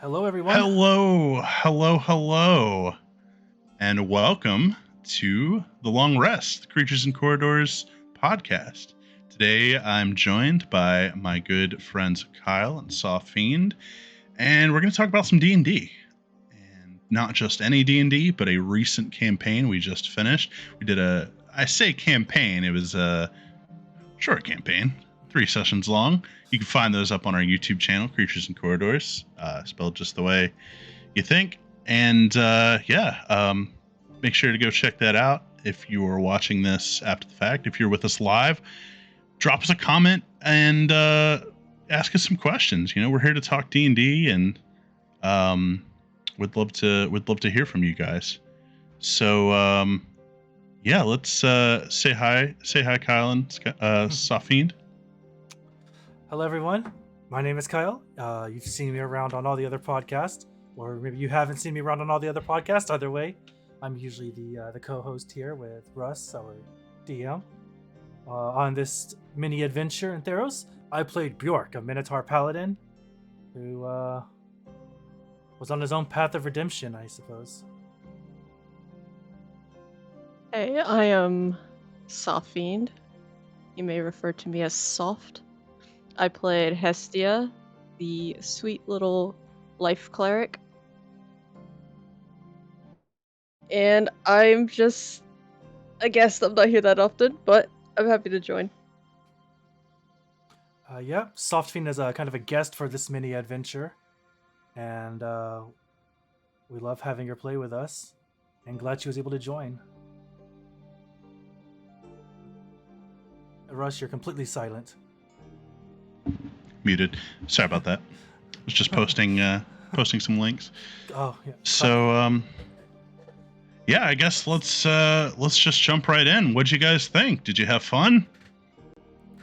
Hello, everyone. Hello, and welcome to the Long Rest, Creatures and Corridors podcast. Today, I'm joined by my good friends Kyle and Softfiend, and we're going to talk about some D&D. And not just any D&D, but a recent campaign we just finished. I say campaign, it was a short campaign, 3 sessions long. You can find those up on our YouTube channel, Creatures and Corridors, spelled just the way you think. And make sure to go check that out. If you are watching this after the fact, if you're with us live, drop us a comment and ask us some questions. You know, we're here to talk D&D, and would love to hear from you guys. So let's say hi, Kyle and Softfiend. Hello, everyone. My name is Kyle. You've seen me around on all the other podcasts, or maybe you haven't seen me around on all the other podcasts. Either way, I'm usually the co-host here with Russ, our DM. On this mini adventure in Theros, I played Bjork, a Minotaur paladin, who was on his own path of redemption, I suppose. Hey, I am Softfiend. You may refer to me as Soft. I played Hestia, the sweet little life cleric. And I'm just a guest. I'm not here that often, but I'm happy to join. Softfiend is a kind of a guest for this mini adventure, and we love having her play with us, and glad she was able to join. Russ, you're completely silent. Muted. Sorry about that. I was just posting some links. Oh, yeah. So I guess let's just jump right in. What'd you guys think? Did you have fun?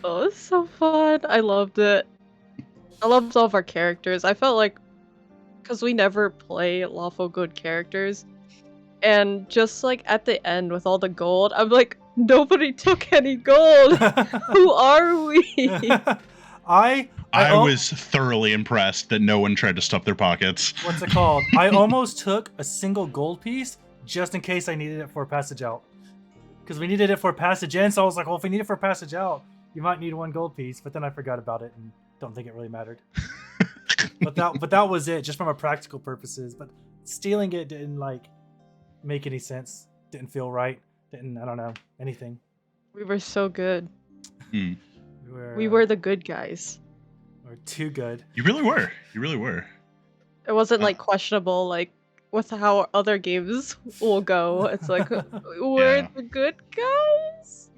Oh, it was so fun. I loved it. I loved all of our characters. I felt like, because we never play lawful good characters, and just like at the end with all the gold, I'm like, nobody took any gold. Who are we? I was thoroughly impressed that no one tried to stuff their pockets. What's it called? I almost took a single gold piece just in case I needed it for passage out. Because we needed it for passage in, so I was like, well, if we need it for passage out, you might need 1 gold piece. But then I forgot about it and don't think it really mattered. but that was it, just from a practical purposes. But stealing it didn't make any sense. Didn't feel right. I don't know, anything. We were so good. We were the good guys. We're too good. You really were. It wasn't questionable with how other games will go. It's like we're the good guys.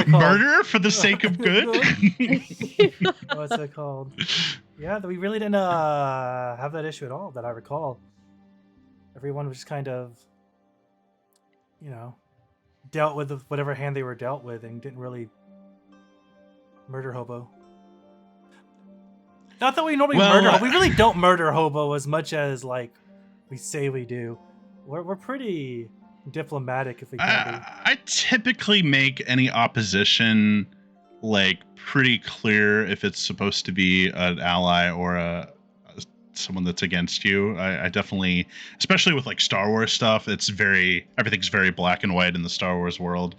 Murder for the sake of good. What's it called? Yeah, we really didn't have that issue at all that I recall. Everyone was just kind of, dealt with whatever hand they were dealt with and didn't really murder hobo. Not that we normally murder. We really don't murder hobo as much as we say we do. We're pretty diplomatic if we can be. I typically make any opposition pretty clear if it's supposed to be an ally or someone that's against you. I definitely, especially with Star Wars stuff, everything's very black and white in the Star Wars world.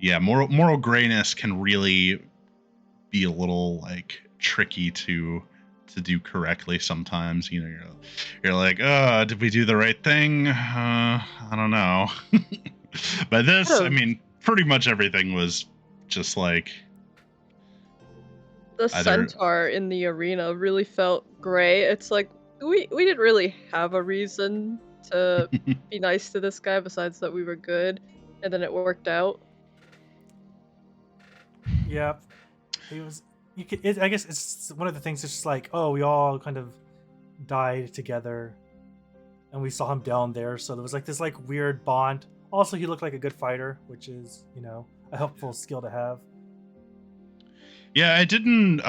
Moral grayness can really be a little tricky to do correctly sometimes. You're like, did we do the right thing? I don't know. But this, I mean, pretty much everything was just the centaur in the arena really felt gray. It's like we didn't really have a reason to be nice to this guy besides that we were good, and then it worked out. Yep. He was. I guess it's one of the things. It's just we all kind of died together, and we saw him down there. So there was this weird bond. Also, he looked like a good fighter, which is a helpful skill to have. Yeah, I didn't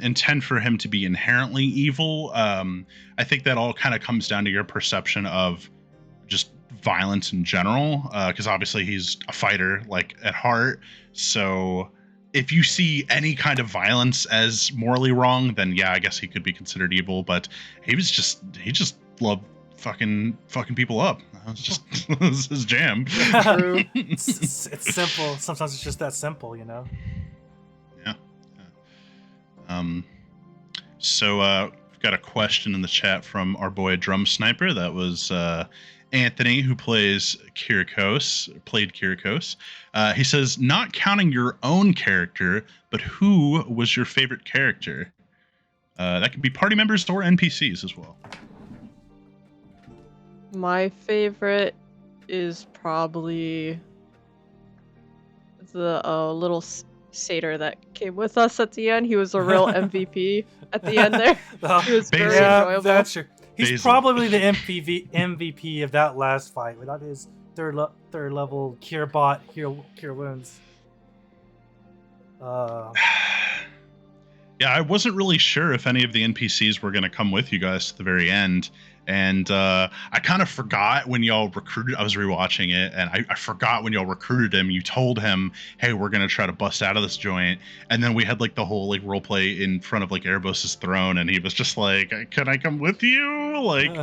intend for him to be inherently evil. I think that all kind of comes down to your perception of just violence in general, because obviously he's a fighter at heart. So if you see any kind of violence as morally wrong, then yeah, I guess he could be considered evil. But he just loved fucking people up. That was just that was his jam. True. It's simple. Sometimes it's just that simple, you know. Yeah. So we've got a question in the chat from our boy Drum Sniper. That was Anthony, who played Kyrikos. He says, not counting your own character, but who was your favorite character? That could be party members or NPCs as well. My favorite is probably the little satyr that came with us at the end. He was a real MVP at the end there. He was very enjoyable. That's true. He's Basil. probably the MVP of that last fight without his third level cure bot, cure wounds. Yeah, I wasn't really sure if any of the NPCs were going to come with you guys to the very end. And I kind of forgot when y'all recruited. I was rewatching it, and I forgot when y'all recruited him. You told him, "Hey, we're gonna try to bust out of this joint." And then we had like the whole like role play in front of like Erebos's throne, and he was just like, "Can I come with you?" Like,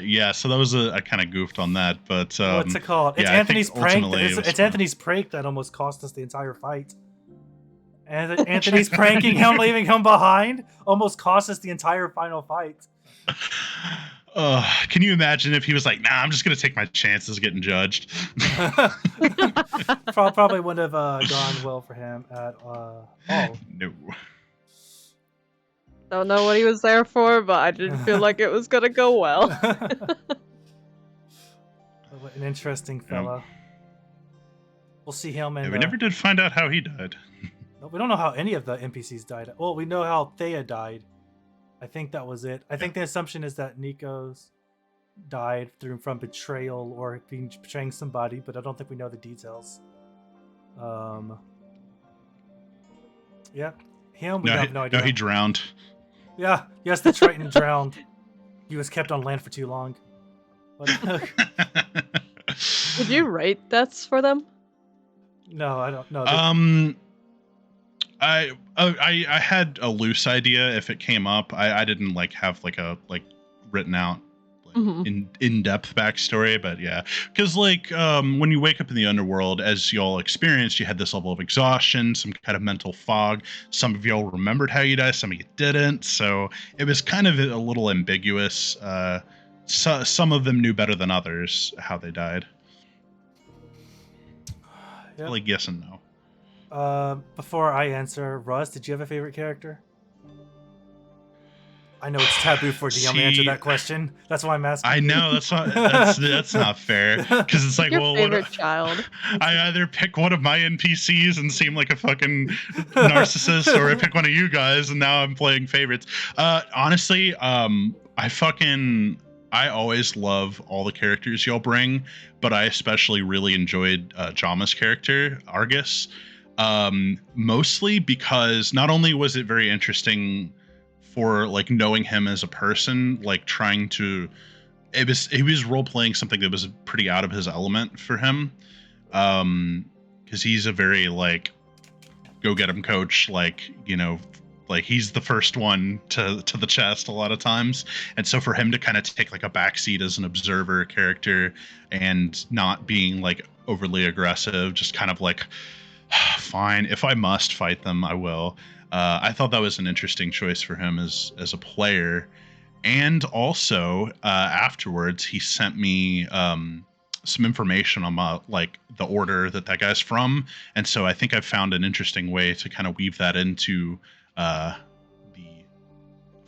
yeah. So that was I kind of goofed on that, but what's it called? It's yeah, Anthony's prank. It's fun. Anthony's prank that almost cost us the entire fight. And Anthony's pranking him, leaving him behind, almost cost us the entire final fight. Can you imagine if he was like, "Nah, I'm just gonna take my chances getting judged"? Probably wouldn't have gone well for him at all. No. Don't know what he was there for, but I didn't feel like it was gonna go well. What an interesting fella. We'll see him in. Yeah, we never did find out how he died. We don't know how any of the NPCs died. Well, we know how Thea died. I think that was it. I think the assumption is that Nikos died from betrayal or betraying somebody, but I don't think we know the details. Yeah, him. We have no idea. No, he drowned. Yeah, yes, the Triton drowned. He was kept on land for too long. Would you write deaths for them? No, I don't know. I had a loose idea if it came up. I didn't like have like a written out in-depth backstory, but yeah, because like when you wake up in the underworld, as y'all experienced, you had this level of exhaustion, some kind of mental fog. Some of y'all remembered how you died, some of you didn't, so it was kind of a little ambiguous. Some of them knew better than others how they died. Yep. Like yes and no. Before I answer, Russ, did you have a favorite character? I know it's taboo for DM to answer that question. That's why I'm asking. I know that's not fair, because it's like, your favorite child. I either pick one of my NPCs and seem like a fucking narcissist, or I pick one of you guys and now I'm playing favorites. Honestly, I always love all the characters y'all bring, but I especially really enjoyed Jama's character, Argus. Mostly because not only was it very interesting for like knowing him as a person, like he was role playing something that was pretty out of his element for him. Because he's a very like go get him coach, like, you know, like he's the first one to the chest a lot of times. And so for him to kind of take like a backseat as an observer character and not being like overly aggressive, just kind of like, fine, if I must fight them, I will. I thought that was an interesting choice for him as a player. And also, afterwards, he sent me some information on like the order that guy's from. And so I think I've found an interesting way to kind of weave that into the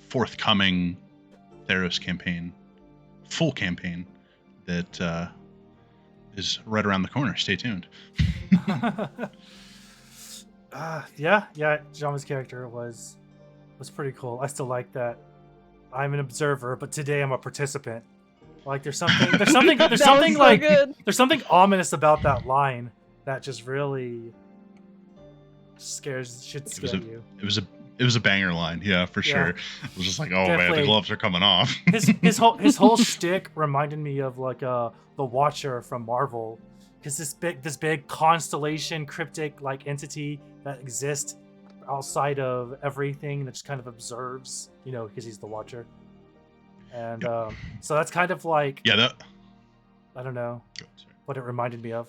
forthcoming Theros campaign, full campaign that is right around the corner. Stay tuned. Yeah, Jama's character was pretty cool. I still like that. I'm an observer, but today I'm a participant. Like there's something there's something ominous about that line that just really should scare you. It was a banger line, yeah, for sure. It was just like, oh definitely. Man, the gloves are coming off. his whole shtick reminded me of like the Watcher from Marvel. because this big constellation cryptic like entity that exists outside of everything that just kind of observes, because he's the Watcher. And so that's kind of like, Yeah, I don't know what it reminded me of.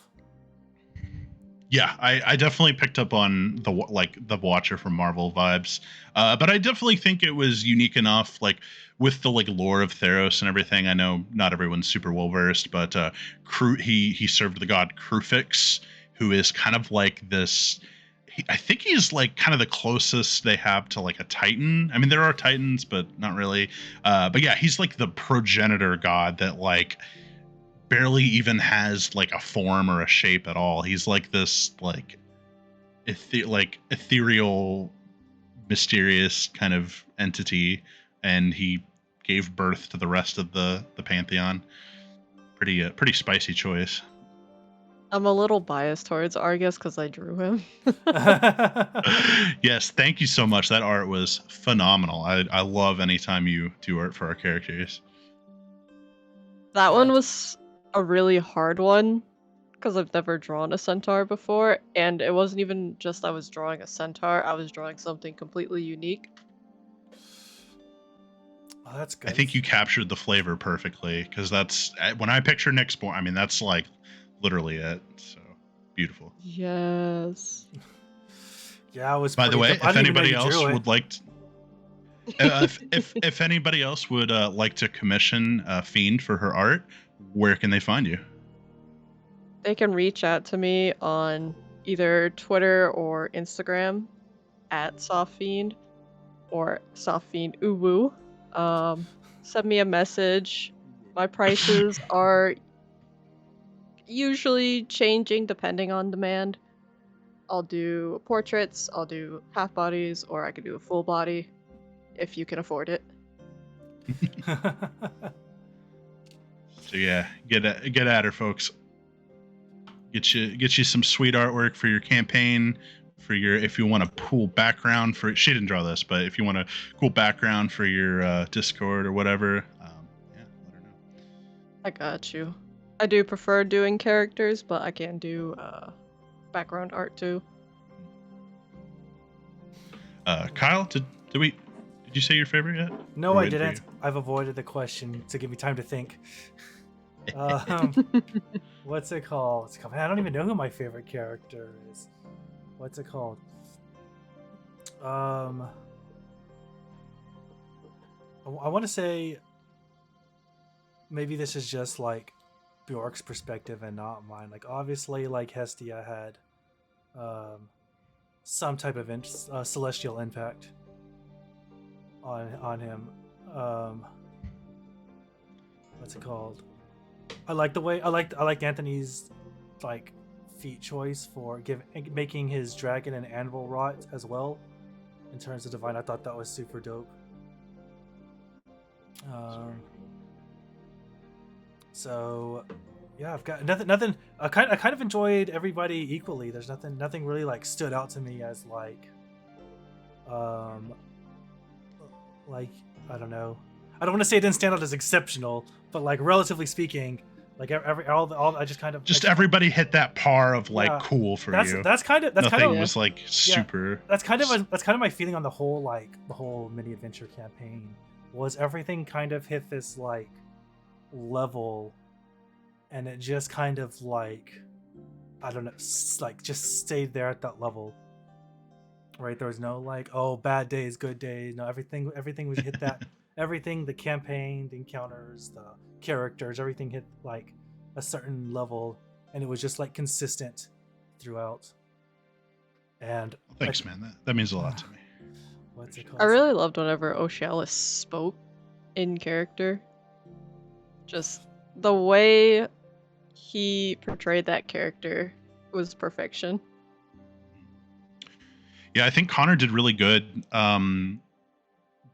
Yeah, I definitely picked up on the Watcher from Marvel vibes, but I definitely think it was unique enough, like with the lore of Theros and everything. I know not everyone's super well versed, but he served the god Crufix, who is kind of like this. I think he's like kind of the closest they have to like a Titan. I mean, there are Titans, but not really. But yeah, he's like the progenitor god that like barely even has like a form or a shape at all. He's like this like ethereal, mysterious kind of entity, and he gave birth to the rest of the pantheon. Pretty spicy choice. I'm a little biased towards Argus because I drew him. Yes, thank you so much. That art was phenomenal. I love anytime you do art for our characters. That one was a really hard one because I've never drawn a centaur before, and it wasn't even just I was drawing a centaur, I was drawing something completely unique. Oh, that's good. I think you captured the flavor perfectly, because that's when I picture Nyxborn. I mean, that's like literally it. So beautiful. Yes. Yeah, I was. By the way, if anybody else would like to, if anybody else would like to commission Fiend for her art, where can they find you? They can reach out to me on either Twitter or Instagram at Softfiend or Softfiend Uwu. Send me a message. My prices are usually changing depending on demand. I'll do portraits, I'll do half bodies, or I could do a full body if you can afford it. So yeah, get at her, folks. Get you some sweet artwork for your campaign, for your, if you want a cool background for, she didn't draw this, but if you want a cool background for your Discord or whatever, yeah, let her know. I got you. I do prefer doing characters, but I can do background art too. Kyle, did you say your favorite yet? No, I didn't. I've avoided the question to give me time to think. What's it called? Man, I don't even know who my favorite character is. What's it called? I want to say maybe this is just like Bjork's perspective and not mine. Like obviously, like Hestia had some type of celestial impact on him. What's it called? I like Anthony's like feat choice for making his dragon and anvil rot as well. In terms of divine, I thought that was super dope. So yeah, I've got nothing. I kind of enjoyed everybody equally. There's nothing really like stood out to me as like I don't know. I don't want to say it didn't stand out as exceptional, but like relatively speaking, like all I just kind of everybody hit that par of like cool for you. That's kind of nothing was like super. That's kind of my feeling on the whole mini adventure campaign. Was everything kind of hit this like level, and it just kind of like I don't know, like just stayed there at that level. Right, there was no like, oh, bad days, good days. No, everything was hit that. Everything, the campaign, the encounters, the characters, everything hit like a certain level, and it was just like consistent throughout. And thanks, man. That means a lot to me. What's it called? I really loved whenever Oshalis spoke in character. Just the way he portrayed that character was perfection. Yeah, I think Connor did really good.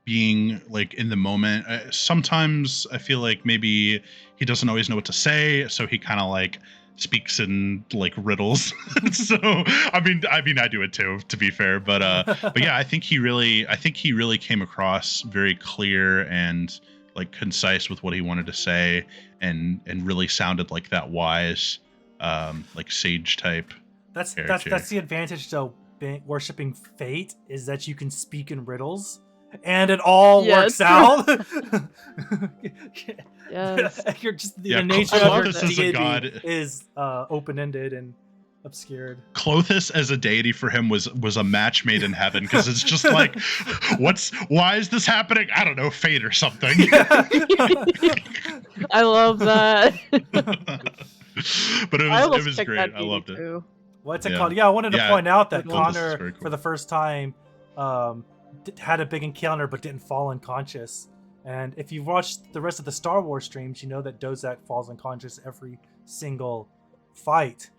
Being like in the moment. Sometimes I feel like maybe he doesn't always know what to say, so he kind of like speaks in like riddles. So I mean I do it too, to be fair. But yeah, I think he really came across very clear and like concise with what he wanted to say, and really sounded like that wise like sage type That's character. the advantage though. Worshipping fate is that you can speak in riddles, and it all Yeah, works true. out. Yes. You're just the Yeah, nature I of love your Clothis as a deity god. is open-ended and obscured. Clothis as a deity for him was a match made in heaven, because it's just like, why is this happening? I don't know, fate or something. I love that. But I it almost was picked great. that I loved it. too. What's it Yeah. called? Yeah, I wanted to Yeah, point out that Clothis is Connor, very cool. for the first time, had a big encounter but didn't fall unconscious. And if you've watched the rest of the Star Wars streams, you know that Dozak falls unconscious every single fight.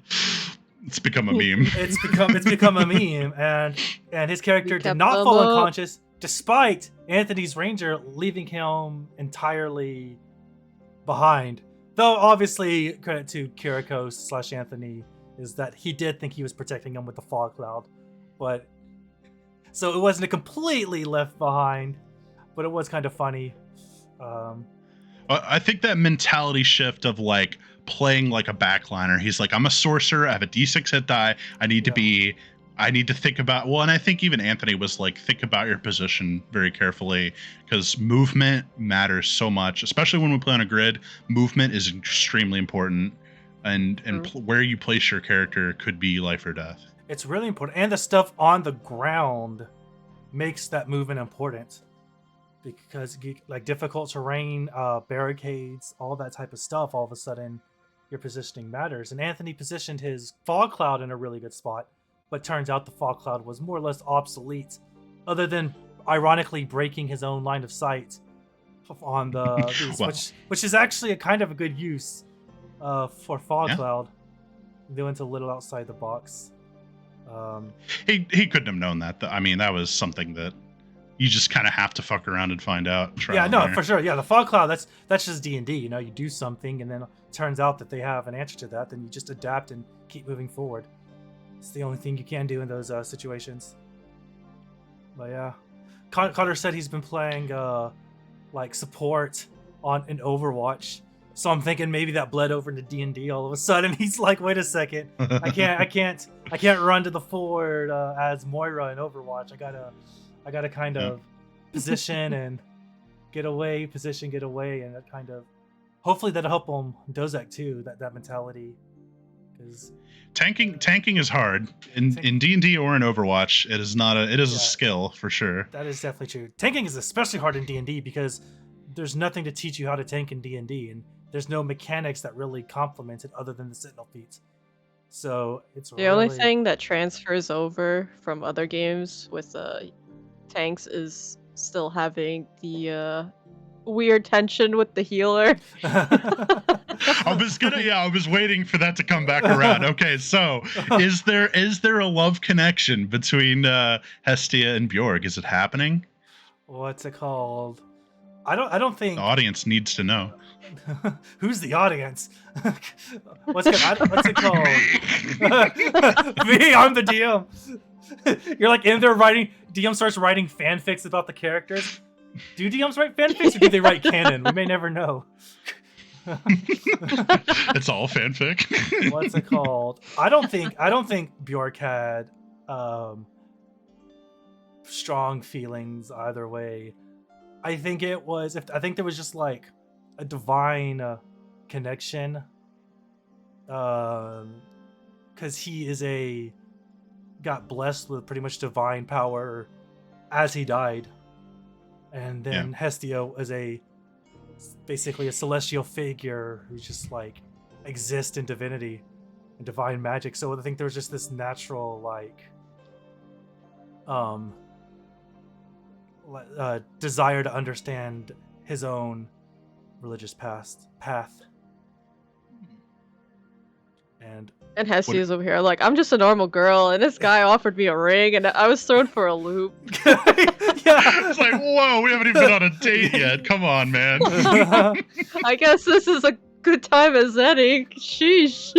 It's become a meme. It's become a meme, and his character We did kept not them fall up. unconscious, despite Anthony's ranger leaving him entirely behind. Though obviously, credit to Kirikos / Anthony is that he did think he was protecting him with the fog cloud, but so it wasn't a completely left behind, but it was kind of funny. I think that mentality shift of like playing like a backliner. He's like, I'm a sorcerer. I have a D6 hit die. I need to think about, well, and I think even Anthony was like, think about your position very carefully, because movement matters so much, especially when we play on a grid. Movement is extremely important, and where you place your character could be life or death. It's really important, and the stuff on the ground makes that movement important, because like difficult terrain, barricades, all that type of stuff, all of a sudden your positioning matters. And Anthony positioned his fog cloud in a really good spot, but turns out the fog cloud was more or less obsolete, other than ironically breaking his own line of sight on the these, Well. which is actually a kind of a good use for fog Yeah. cloud. They went a little outside the box. He couldn't have known that. I mean, that was something that you just kind of have to fuck around and find out. Yeah, no, for sure. Yeah, the fog cloud, that's just D&D. You know, you do something and then it turns out that they have an answer to that, then you just adapt and keep moving forward. It's the only thing you can do in those situations. But yeah, Connor said he's been playing like support in Overwatch, so I'm thinking maybe that bled over into D&D all of a sudden. He's like, wait a second, I can't run to the forward as Moira in Overwatch. I gotta kind of position and get away, position, get away, and that kind of, hopefully that'll help him Dozak too. That mentality, because tanking is hard in D&D or in Overwatch. It is not a skill for sure. that is definitely true. Tanking is especially hard in D&D because there's nothing to teach you how to tank in D&D, and there's no mechanics that really complement it other than the Sentinel feats. So it's The only thing that transfers over from other games with tanks is still having the weird tension with the healer. I was waiting for that to come back around. Okay, so is there a love connection between Hestia and Bjorg? Is it happening? What's it called? I don't think The audience needs to know. Who's the audience? What's it called? Me, I'm the DM. You're like in there writing. DM starts writing fanfics about the characters. Do DMs write fanfics or do they write canon? We may never know. It's all fanfic. What's it called? I don't think Bjork had strong feelings either way. I think there was just like a divine connection, because he got blessed with pretty much divine power as he died, and then Hestia is basically a celestial figure who just like exists in divinity and divine magic. So I think there was just this natural desire to understand his own religious path. And Hestia's over here like, I'm just a normal girl, and this guy offered me a ring, and I was thrown for a loop. Yeah. It's like, whoa, we haven't even been on a date yet. Come on, man. I guess this is a good time as any. Sheesh.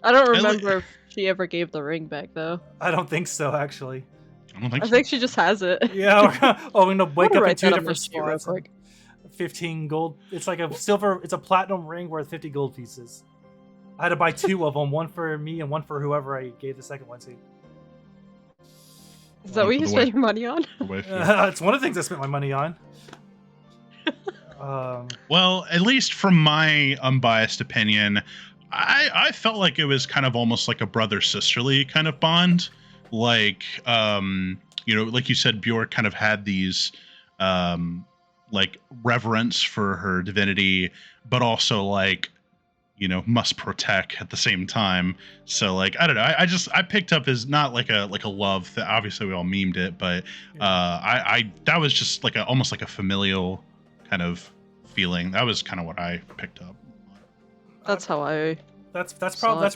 I don't remember if she ever gave the ring back, though. I don't think so, actually. I think she just has it. Yeah. We're gonna wake up in write two that on different my sheet real spots. quick. 15 gold. It's like a platinum ring worth 50 gold pieces. I had to buy 2 of them, one for me and one for whoever I gave the second one to. Is that what you spent your money on? It's one of the things I spent my money on. Well, at least from my unbiased opinion, I felt like it was kind of almost like a brother-sisterly kind of bond. Like, like you said, Bjork kind of had these, like, reverence for her divinity, but also, like, must protect at the same time. So, like, I don't know. I picked up as not like a love that obviously we all memed it, but that was just like almost like a familial kind of feeling. That was kind of what I picked up. That's how I. That's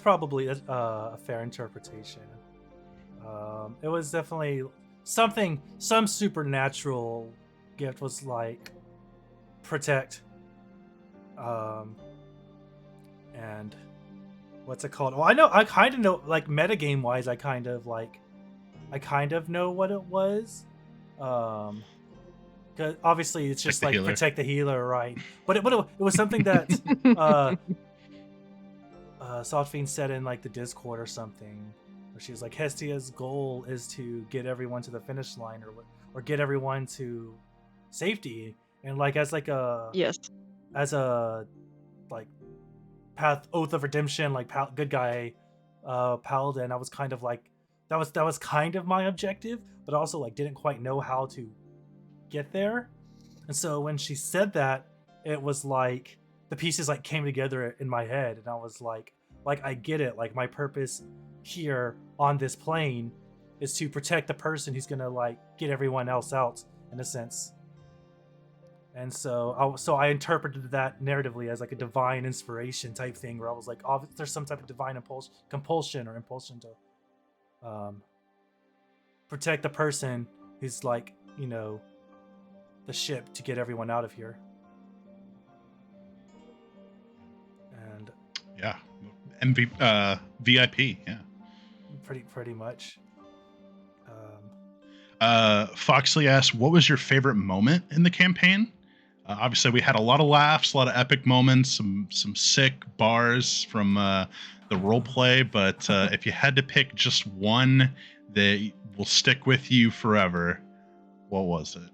probably a fair interpretation. It was definitely some supernatural gift was like protect. And what's it called? Well, I kind of know, like, metagame wise, I kind of know what it was. Cause obviously it's just like protect the healer, right? But it was something that Softfiend said in like the Discord or something, where she was like, Hestia's goal is to get everyone to the finish line, or get everyone to safety, and like as a like path oath of redemption, like good guy paladin, I was kind of like that was kind of my objective, but also like didn't quite know how to get there. And so when she said that, it was like the pieces like came together in my head, and I was like I get it. Like, my purpose here on this plane is to protect the person who's gonna like get everyone else out, in a sense. And so I interpreted that narratively as like a divine inspiration type thing, where I was like, oh, there's some type of divine compulsion to protect the person who's like, the ship to get everyone out of here. And yeah, VIP, yeah, pretty much. Foxley asked, what was your favorite moment in the campaign? Obviously, we had a lot of laughs, a lot of epic moments, some sick bars from the role play. But if you had to pick just one that will stick with you forever, what was it?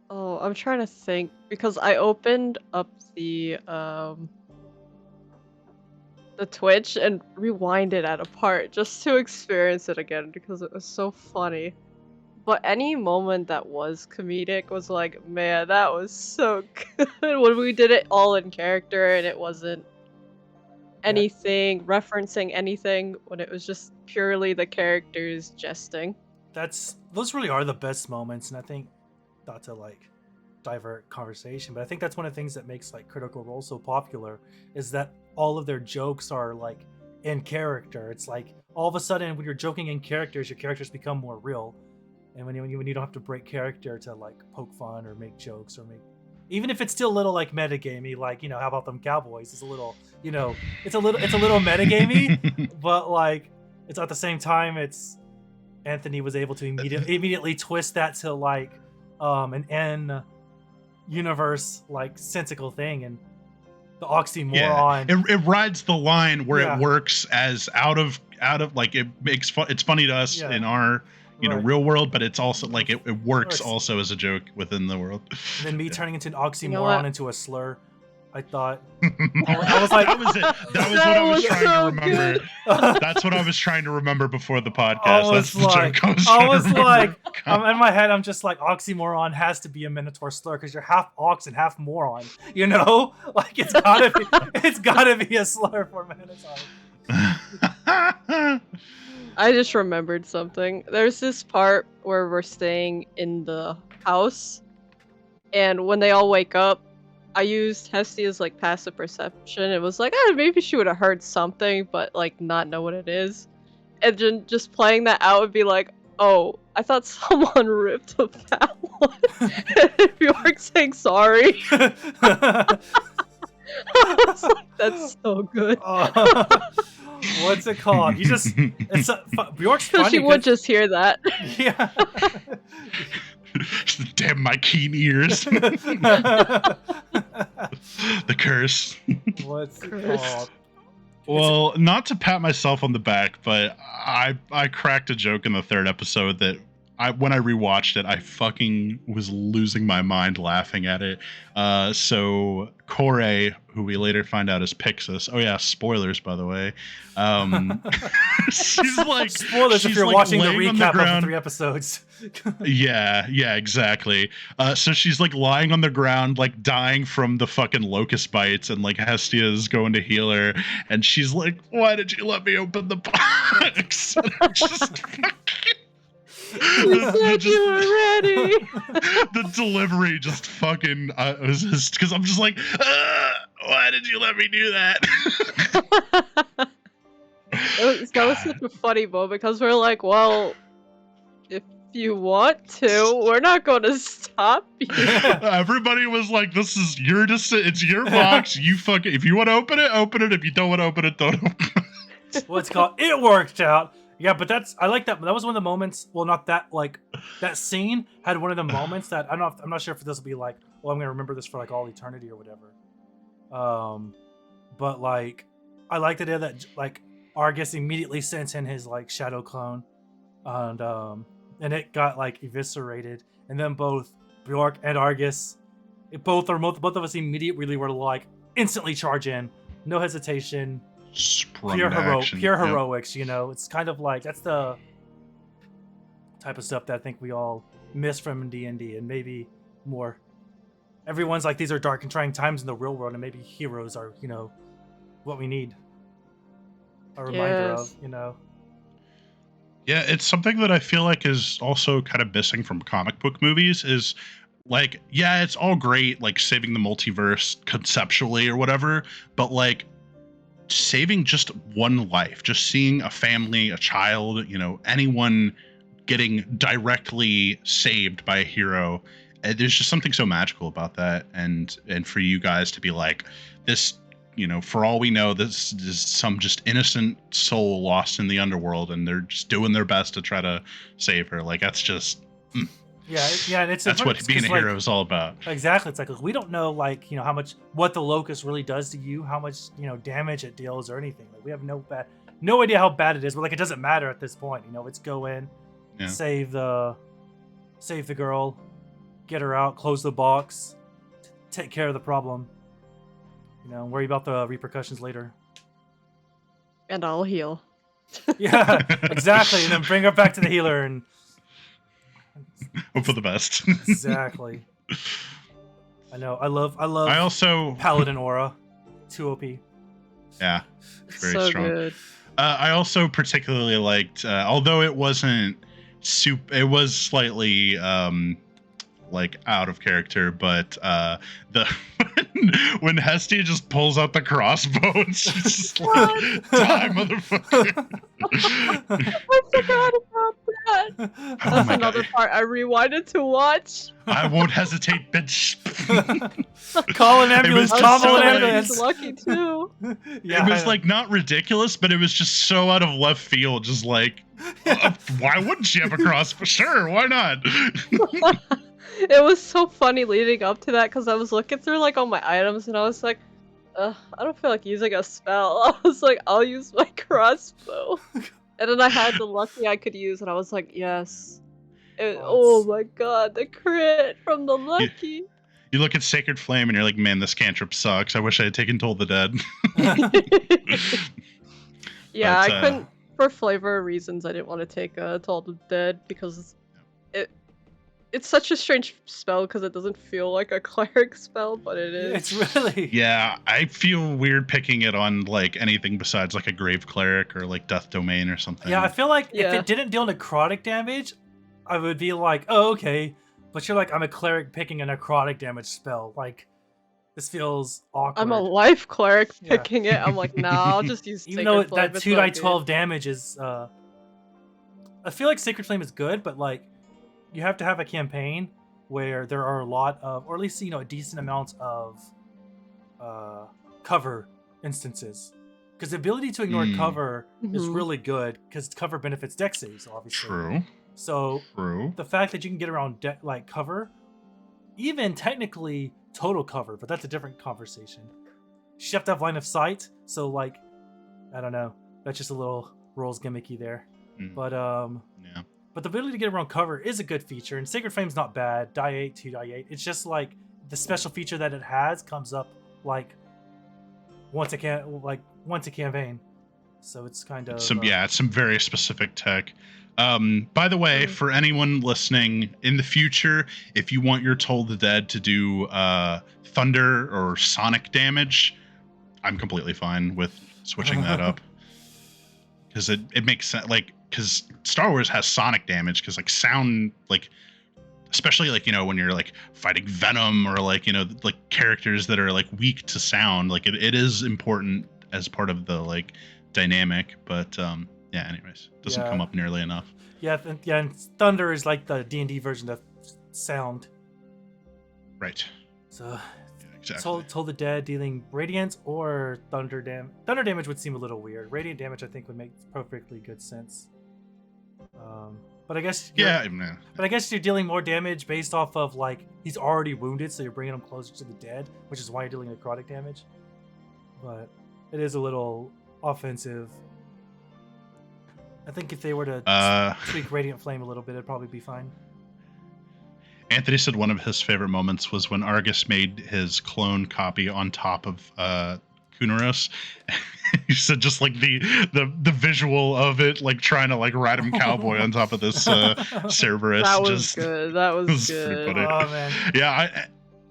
Oh, I'm trying to think, because I opened up the Twitch and rewinded at a part just to experience it again, because it was so funny. But any moment that was comedic was like, man, that was so good. When we did it all in character and it wasn't anything referencing anything, when it was just purely the characters jesting. Those really are the best moments, and I think, not to like divert conversation, but I think that's one of the things that makes like Critical Role so popular, is that all of their jokes are like in character. It's like all of a sudden when you're joking in characters, your characters become more real. And when you don't have to break character to like poke fun or make jokes or even if it's still a little like metagamey, like, how about them Cowboys? It's a little, it's a little metagamey, but like it's at the same time, it's Anthony was able to immediately twist that to like an N universe like sensical thing, and the oxymoron. Yeah. It rides the line where it works as out of like it's funny to us in our real world, but it's also like it works also as a joke within the world. And then me turning into an oxymoron into a slur, I thought. I was like, that was it. That was what I was trying to remember. That's what I was trying to remember before the podcast. That's the joke I was like, in my head, I'm just like, oxymoron has to be a Minotaur slur because you're half ox and half moron. Like it's gotta be a slur for Minotaur. I just remembered something. There's this part where we're staying in the house, and when they all wake up, I used Hestia's like passive perception. It was like, maybe she would have heard something, but like not know what it is. And just playing that out would be like, oh, I thought someone ripped a fat one. And Bjork saying sorry. I was like, that's so good. What's it called? Bjork's funny. She would just hear that. Yeah. Damn my keen ears. The curse. What's it Cursed. called? Well, not to pat myself on the back, but I cracked a joke in the third episode that when I rewatched it, I fucking was losing my mind laughing at it. So Corey, who we later find out is Pixis. Oh yeah, spoilers by the way. She's like spoilers if you're like watching the laying on recap of the ground. 3 episodes. Yeah, exactly. So she's like lying on the ground, like dying from the fucking locust bites, and like Hestia is going to heal her, and she's like, "Why did you let me open the box?" Just fucking. You said you were ready. The delivery just fucking was just because I'm just like, why did you let me do that? That was such a funny moment because we're like, well, if you want to, we're not going to stop you. Everybody was like, this is your it's your box. You fucking, if you want to open it, open it. If you don't want to open it, don't open it. What's called? It worked out. Yeah, but I like that. That was one of the moments. Well, not that like that scene had one of the moments that I'm not sure if this will be like, well, I'm gonna remember this for like all eternity or whatever. But like, I like the idea that like Argus immediately sent in his like shadow clone, and it got like eviscerated, and then both Bjork and Argus, both of us immediately were like instantly charge in, no hesitation. Sprung Pure to action. heroics, you know. It's kind of like that's the type of stuff that I think we all miss from D&D, and maybe more. Everyone's like, these are dark and trying times in the real world, and maybe heroes are, you know, what we need. A reminder of, you know. Yeah, it's something that I feel like is also kind of missing from comic book movies is like, yeah, it's all great, like saving the multiverse conceptually or whatever, but like saving just one life, just seeing a family, a child, you know, anyone getting directly saved by a hero, there's just something so magical about that. And for you guys to be like, this, you know, for all we know, this is some just innocent soul lost in the underworld, and they're just doing their best to try to save her. Like, that's just yeah, and that's what being a hero is all about. Exactly. It's like we don't know, like, you know, how much what the locust really does to you, how much, you know, damage it deals or anything. Like, we have no idea how bad it is, but like it doesn't matter at this point. You know, it's go in, save the girl, get her out, close the box, take care of the problem. You know, worry about the repercussions later. And I'll heal. Yeah, exactly. And then bring her back to the healer and hope for the best. Exactly. I know. I love. I also Paladin aura, 2 OP. Yeah, very so strong. Good. I also particularly liked, although it wasn't it was slightly like out of character, but the when Hestia just pulls out the crossbow and she's just like, die, motherfucker. I forgot about that. That's another part I rewinded to watch. I won't hesitate, bitch. Call an ambulance. Call an ambulance. Lucky too. Yeah, it was like not ridiculous, but it was just so out of left field. Just like, why wouldn't she have a crossbow? Sure, why not? It was so funny leading up to that because I was looking through like all my items and I was like, I don't feel like using a spell. I was like, I'll use my crossbow. And then I had the lucky I could use and I was like, yes. Oh my god, the crit from the lucky. You look at Sacred Flame and you're like, man, this cantrip sucks. I wish I had taken Toll the Dead. Yeah, I couldn't, for flavor reasons, I didn't want to take Toll the Dead because it's such a strange spell because it doesn't feel like a cleric spell, but it is. It's really. Yeah, I feel weird picking it on like anything besides like a Grave Cleric or like Death Domain or something. Yeah, I feel like if it didn't deal necrotic damage, I would be like, oh, okay. But you're like, I'm a cleric picking a necrotic damage spell. Like, this feels awkward. I'm a life cleric picking it. I'm like, nah, I'll just use Even though that 2d12 damage is, I feel like Sacred Flame is good, but like, you have to have a campaign where there are a lot of, or at least, you know, a decent amount of cover instances. Because the ability to ignore cover is really good, because cover benefits dex saves, obviously. True. So True. the fact that you can get around like cover, even technically total cover, but that's a different conversation. You have to have line of sight, so like, I don't know. That's just a little rules gimmicky there. But Yeah. But the ability to get around cover is a good feature, and Sacred Flame's not bad. Die 8, 2 die 8. It's just like the special feature that it has comes up like once a campaign. So it's kind of It's some very specific tech. By the way, for anyone listening in the future, if you want your Toll the Dead to do thunder or sonic damage, I'm completely fine with switching that up. Because it makes sense, like, because Star Wars has sonic damage, because like sound, like, especially like, you know, when you're like fighting Venom or like, you know, like characters that are like weak to sound, like it is important as part of the like dynamic. But yeah, anyways, doesn't come up nearly enough. Yeah, and thunder is like the D&D version of sound. Right. So exactly. Toll the Dead dealing radiant or thunder damage. Thunder damage would seem a little weird. Radiant damage I think would make perfectly good sense. But I guess But I guess you're dealing more damage based off of like he's already wounded, so you're bringing him closer to the dead, which is why you're dealing necrotic damage. But it is a little offensive. I think if they were to tweak Radiant Flame a little bit, it'd probably be fine. Anthony said one of his favorite moments was when Argus made his clone copy on top of Kunaros. He said just like the visual of it, like trying to like ride him cowboy on top of this Cerberus. That was good. That was good. Pretty funny. Oh man. Yeah,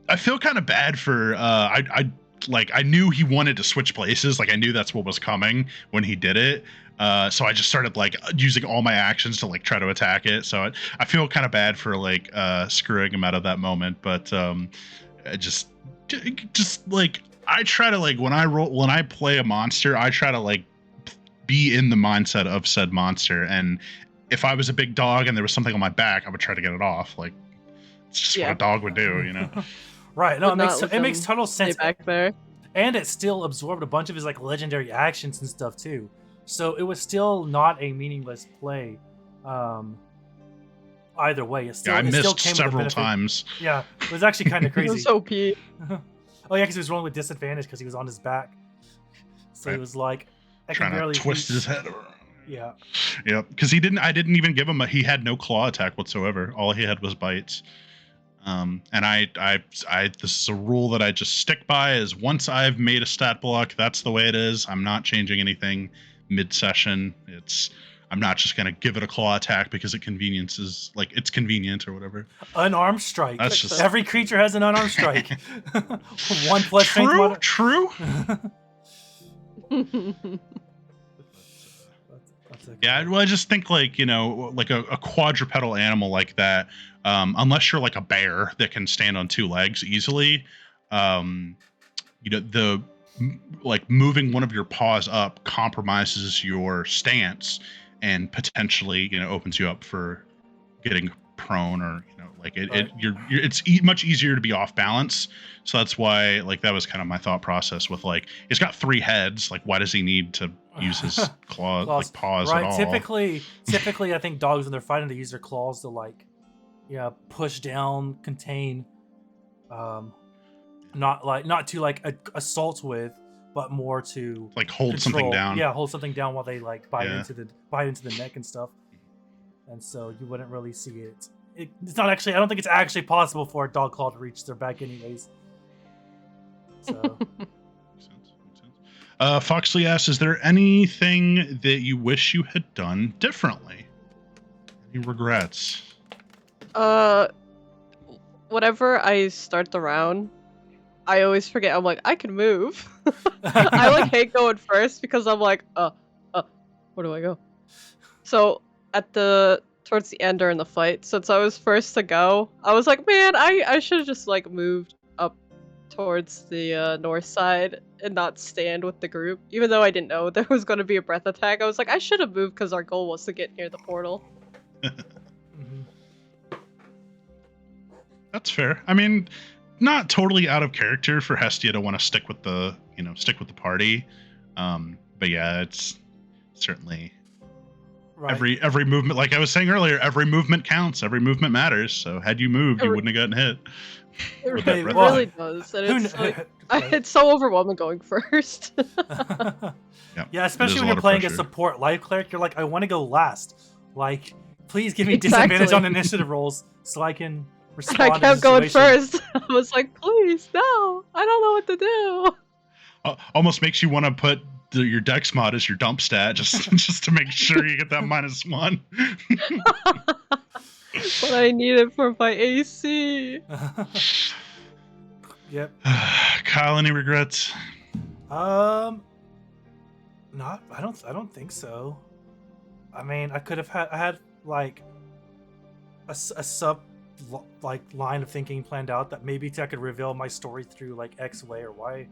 I feel kind of bad for I knew he wanted to switch places. Like I knew that's what was coming when he did it. So I just started like using all my actions to like try to attack it. So I feel kind of bad for like screwing him out of that moment. But just like I try to like when I play a monster, I try to like be in the mindset of said monster. And if I was a big dog and there was something on my back, I would try to get it off. Like it's just what a dog would do, you know? Right. No, it makes total sense. Back there. And it still absorbed a bunch of his like legendary actions and stuff too. So it was still not a meaningless play. Either way, it still I it missed still came several with times. Yeah, it was actually kind of crazy. It was OP. Oh yeah, because he was rolling with disadvantage because he was on his back. So he was like, trying to twist his head around. Yeah. Yep. Because I didn't even give him he had no claw attack whatsoever. All he had was bites. And this is a rule that I just stick by is once I've made a stat block, that's the way it is. I'm not changing anything mid-session. I'm not just gonna give it a claw attack because it's convenient or whatever. Unarmed strike. That's just every creature has an unarmed strike. 1+ strength. True. Yeah, well, I just think like, you know, like a quadrupedal animal like that, unless you're like a bear that can stand on two legs easily, you know, like moving one of your paws up compromises your stance and potentially, you know, opens you up for getting prone or, you know, like it's much easier to be off balance. So that's why like that was kind of my thought process with like he's got 3 heads. Like why does he need to use his claws like paws at all? Typically I think dogs when they're fighting they use their claws to like push down, contain, not to like assault with, but more to like hold control. Something down. Yeah, hold something down while they like bite into the neck and stuff. And so you wouldn't really see it. It's not actually. I don't think it's actually possible for a dog claw to reach their back, anyways. So. Makes sense. Foxley asks, "Is there anything that you wish you had done differently? Any regrets?" Whenever I start the round, I always forget. I'm like, I can move. I like hate going first because I'm like, where do I go? So towards the end during the fight, since I was first to go, I was like, man, I should have just like moved up towards the north side and not stand with the group. Even though I didn't know there was going to be a breath attack, I was like, I should have moved because our goal was to get near the portal. That's fair. I mean, not totally out of character for Hestia to want to stick with the party. But yeah, it's certainly Right. Every movement, like I was saying earlier, every movement counts. Every movement matters. So had you moved, you wouldn't have gotten hit. With that It breath well, really play. does, and Who it's kn- like right. it's so overwhelming going first. Yeah, Yeah, it especially is when a you're lot of playing a pressure. support life cleric, you're like, I want to go last. Like, please give me Exactly. disadvantage on initiative rolls so I can respond I to the kept going situation. first. I was like, please, no, I don't know what to do. Almost makes you want to put your dex mod as your dump stat just to make sure you get that -1. But I need it for my AC. Yep. Kyle, any regrets? Not. I don't think so. I mean, I had like a sub like line of thinking planned out that maybe I could reveal my story through like X way or Y,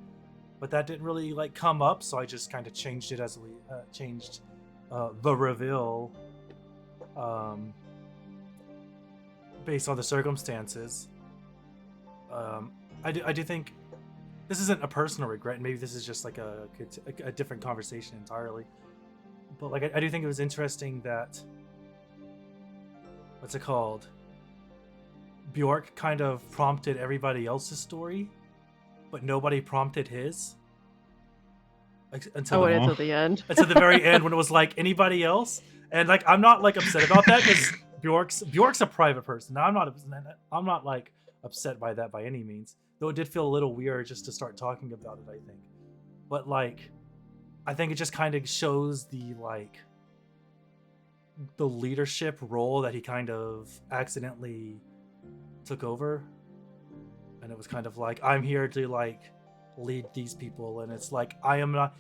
but that didn't really like come up, so I just kind of changed it as we changed the reveal based on the circumstances. I do think this isn't a personal regret, and maybe this is just like a different conversation entirely. But like I do think it was interesting that what's it called? Bjork kind of prompted everybody else's story, but nobody prompted his. Like, I waited until the end. until the very end when it was like anybody else, and like I'm not like upset about that because Bjork's a private person. Now I'm not like upset by that by any means. Though it did feel a little weird just to start talking about it, I think. But like, I think it just kind of shows the like the leadership role that he kind of accidentally took over, and it was kind of like I'm here to like lead these people, and it's like I am not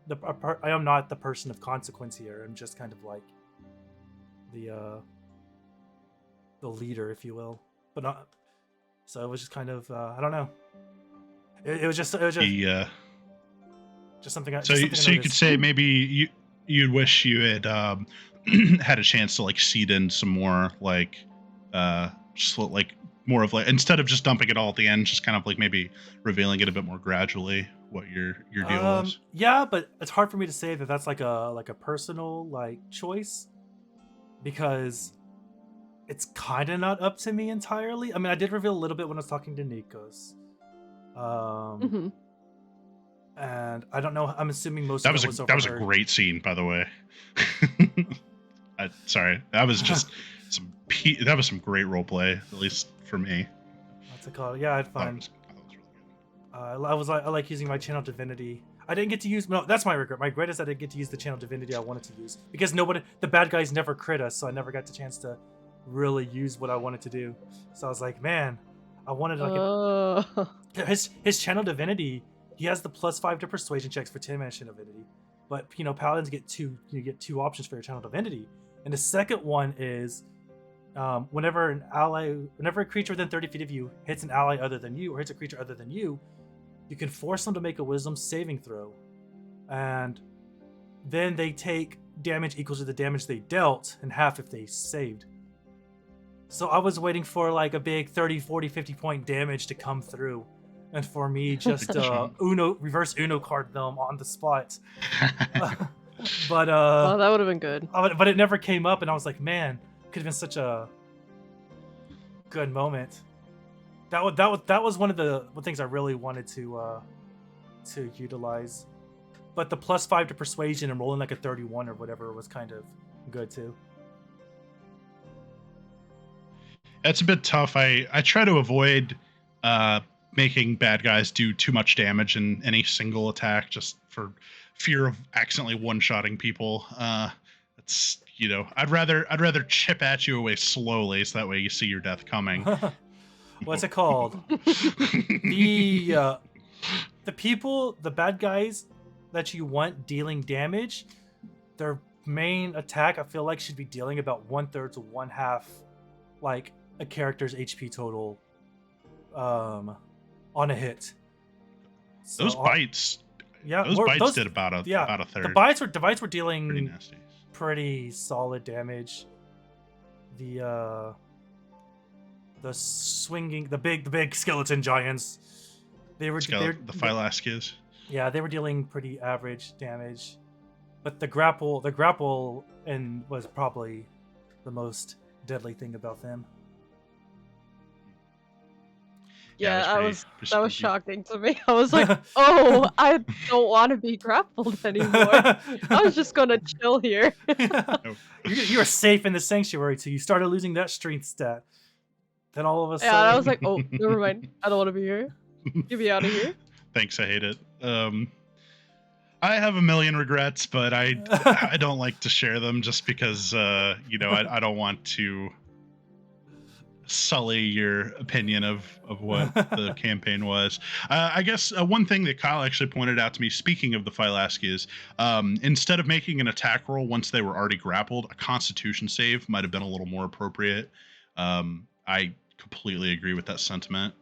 the person of consequence here. I'm just kind of like the leader, if you will, but not. So it was just kind of I don't know. It was just The, just something. so you could say maybe you'd wish you had had a chance to like seed in some more like just like more of like instead of just dumping it all at the end, just kind of like maybe revealing it a bit more gradually what your deal was. Yeah, but it's hard for me to say that that's like a personal like choice because it's kind of not up to me entirely. I mean, I did reveal a little bit when I was talking to Nikos. Mhm. And I don't know. I'm assuming most That of was it was that was a overheard. great scene, by the way. Sorry, that was just that was some great role play, at least for me. What's it called? Yeah, I had fun. I like using my channel divinity. I didn't get to use. No, that's my regret. My regret is that I didn't get to use the channel divinity I wanted to use because the bad guys never crit us, so I never got the chance to really use what I wanted to do. So I was like, man, I wanted like his channel divinity. He has the +5 to persuasion checks for 10 minutes divinity, but paladins get two options for your channel divinity, and the second one is whenever a creature within 30 feet of you hits an ally other than you or hits a creature other than you can force them to make a wisdom saving throw, and then they take damage equal to the damage they dealt and half if they saved. So I was waiting for like a big 30, 40, 50 point damage to come through, and for me just reverse Uno card them on the spot. But oh, that would have been good. but it never came up, and I was like, man, could have been such a good moment. That was one of the things I really wanted to utilize. But the +5 to persuasion and rolling like a 31 or whatever was kind of good too. That's a bit tough. I try to avoid making bad guys do too much damage in any single attack, just for fear of accidentally one-shotting people. It's I'd rather chip at you away slowly, so that way you see your death coming. What's it called? The bad guys that you want dealing damage, their main attack I feel like should be dealing about 1/3 to 1/2 like a character's HP total on a hit. So, those bites did about a third. The bites were dealing pretty nasty, pretty solid damage. The swinging the big skeleton giants, the Phylaskias. Yeah, they were dealing pretty average damage. But the grapple, and was probably the most deadly thing about them. Yeah, it was pretty that was spooky. shocking to me. I was like, oh, I don't want to be grappled anymore. I was just gonna chill here. You were safe in the sanctuary till you started losing that strength stat. Then all of a sudden, Yeah, and I was like, oh, never mind. I don't want to be here. Get me out of here. Thanks, I hate it. I have a million regrets, but I don't like to share them just because I don't want to sully your opinion of what the campaign was. I guess one thing that Kyle actually pointed out to me, speaking of the Phylaski, is instead of making an attack roll once they were already grappled, a Constitution save might have been a little more appropriate. I completely agree with that sentiment.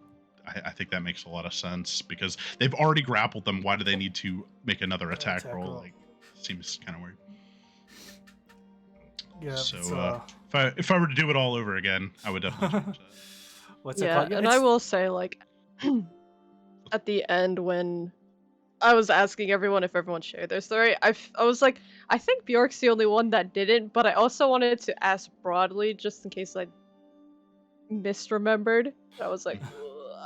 I think that makes a lot of sense because they've already grappled them. Why do they need to make another attack roll? Like, seems kind of weird. Yeah. So if I were to do it all over again, I would definitely change that. What's it Yeah, called? and I will say, like, at the end when I was asking everyone if everyone shared their story, I was like, I think Bjork's the only one that didn't, but I also wanted to ask broadly just in case I misremembered. I was like,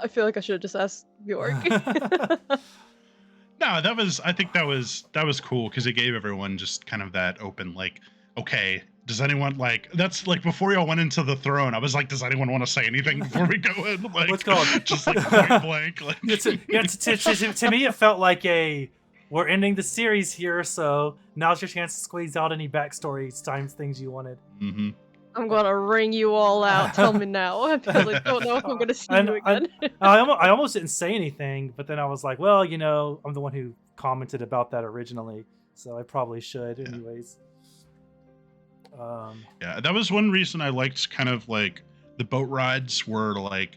I feel like I should have just asked Bjork. No, I think that was cool because it gave everyone just kind of that open, like, okay, does anyone that's like before y'all went into the throne, I was like, does anyone want to say anything before we go in? Like, what's called just like point blank. Like, to me, it felt like we're ending the series here, so now's your chance to squeeze out any backstory times things you wanted. Mm-hmm. I'm gonna ring you all out. Tell me now, because I don't know if I'm gonna see you again. I almost didn't say anything, but then I was like, well, I'm the one who commented about that originally, so I probably should, anyways. Yeah, that was one reason I liked kind of like the boat rides were like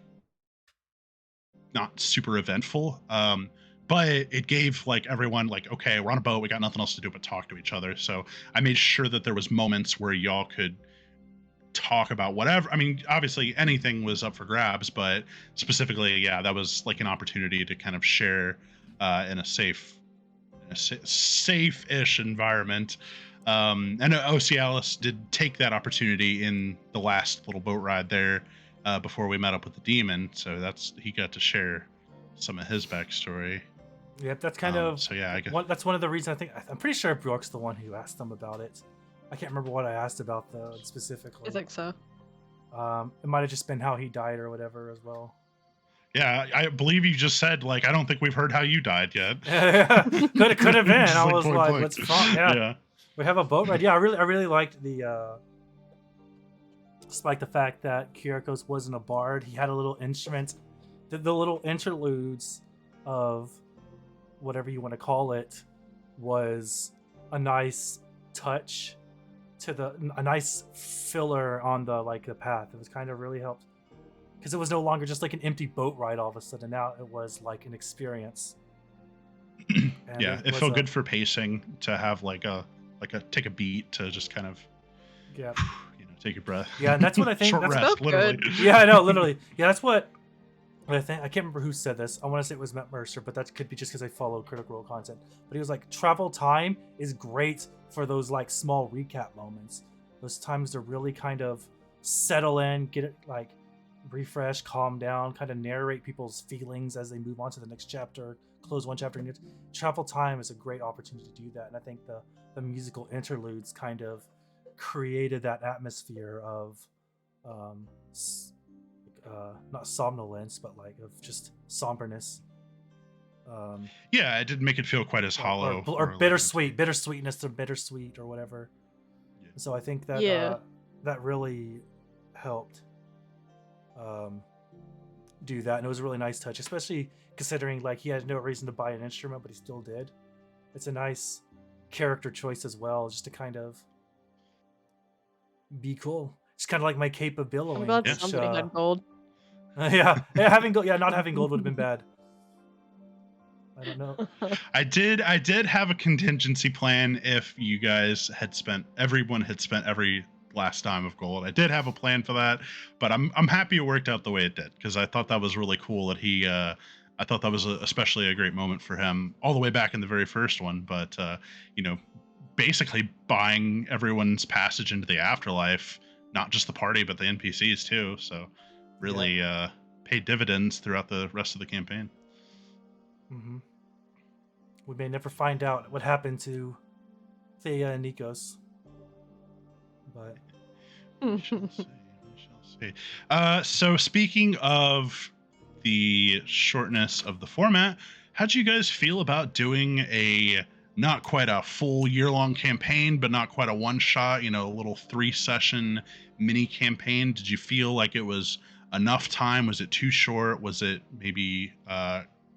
not super eventful. But it gave like everyone like, okay, we're on a boat, we got nothing else to do but talk to each other. So I made sure that there was moments where y'all could talk about whatever. I mean, obviously anything was up for grabs, but specifically, yeah, that was like an opportunity to kind of share in a safe-ish environment. And Ocealis did take that opportunity in the last little boat ride there before we met up with the demon. So he got to share some of his backstory. Yeah, that's kind of. So yeah, I guess that's one of the reasons I'm pretty sure Bjork's the one who asked them about it. I can't remember what I asked about though specifically. I think so. It might have just been how he died or whatever as well. Yeah, I believe you just said like I don't think we've heard how you died yet. could have been. I was like, point. what's wrong? Yeah. We have a boat ride. Yeah, I really liked despite the fact that Kyriakos wasn't a bard, he had a little instrument. The little interludes of whatever you want to call it was a nice touch to a nice filler on the path. It was kind of really helped because it was no longer just like an empty boat ride all of a sudden. Now it was like an experience. Yeah, it felt good for pacing to have like a take a beat to just kind of take a breath. Yeah, and that's what I think. Short rest, literally. Good. Yeah, I know, literally. Yeah, that's what I think. I can't remember who said this. I want to say it was Matt Mercer, but that could be just because I follow Critical Role content. But he was like, travel time is great for those like small recap moments. Those times to really kind of settle in, get it like refresh, calm down, kind of narrate people's feelings as they move on to the next chapter, close one chapter. And travel time is a great opportunity to do that. And I think the musical interludes kind of created that atmosphere of not somnolence, but like of just somberness. Yeah, it didn't make it feel quite as hollow or bittersweetness or bittersweet or whatever. Yeah. So I think that that really helped do that, and it was a really nice touch, especially considering like he had no reason to buy an instrument, but he still did. It's a nice character choice as well, just to kind of be cool. It's kind of like my capability. I'm glad somebody had gold. Yeah, having gold. Yeah, not having gold would have been bad. I don't know. I did have a contingency plan if you guys everyone had spent every last dime of gold. I did have a plan for that, but I'm happy it worked out the way it did because I thought that was really cool that he. I thought that was especially a great moment for him all the way back in the very first one, but basically buying everyone's passage into the afterlife, not just the party, but the NPCs too. So really paid dividends throughout the rest of the campaign. Mm-hmm. We may never find out what happened to Thea and Nikos, but We shall see. We shall see. So speaking of the shortness of the format, how'd you guys feel about doing a not quite a full year-long campaign, but not quite a one-shot, a little 3-session mini campaign? Did you feel like it was enough time? Was it too short? Was it maybe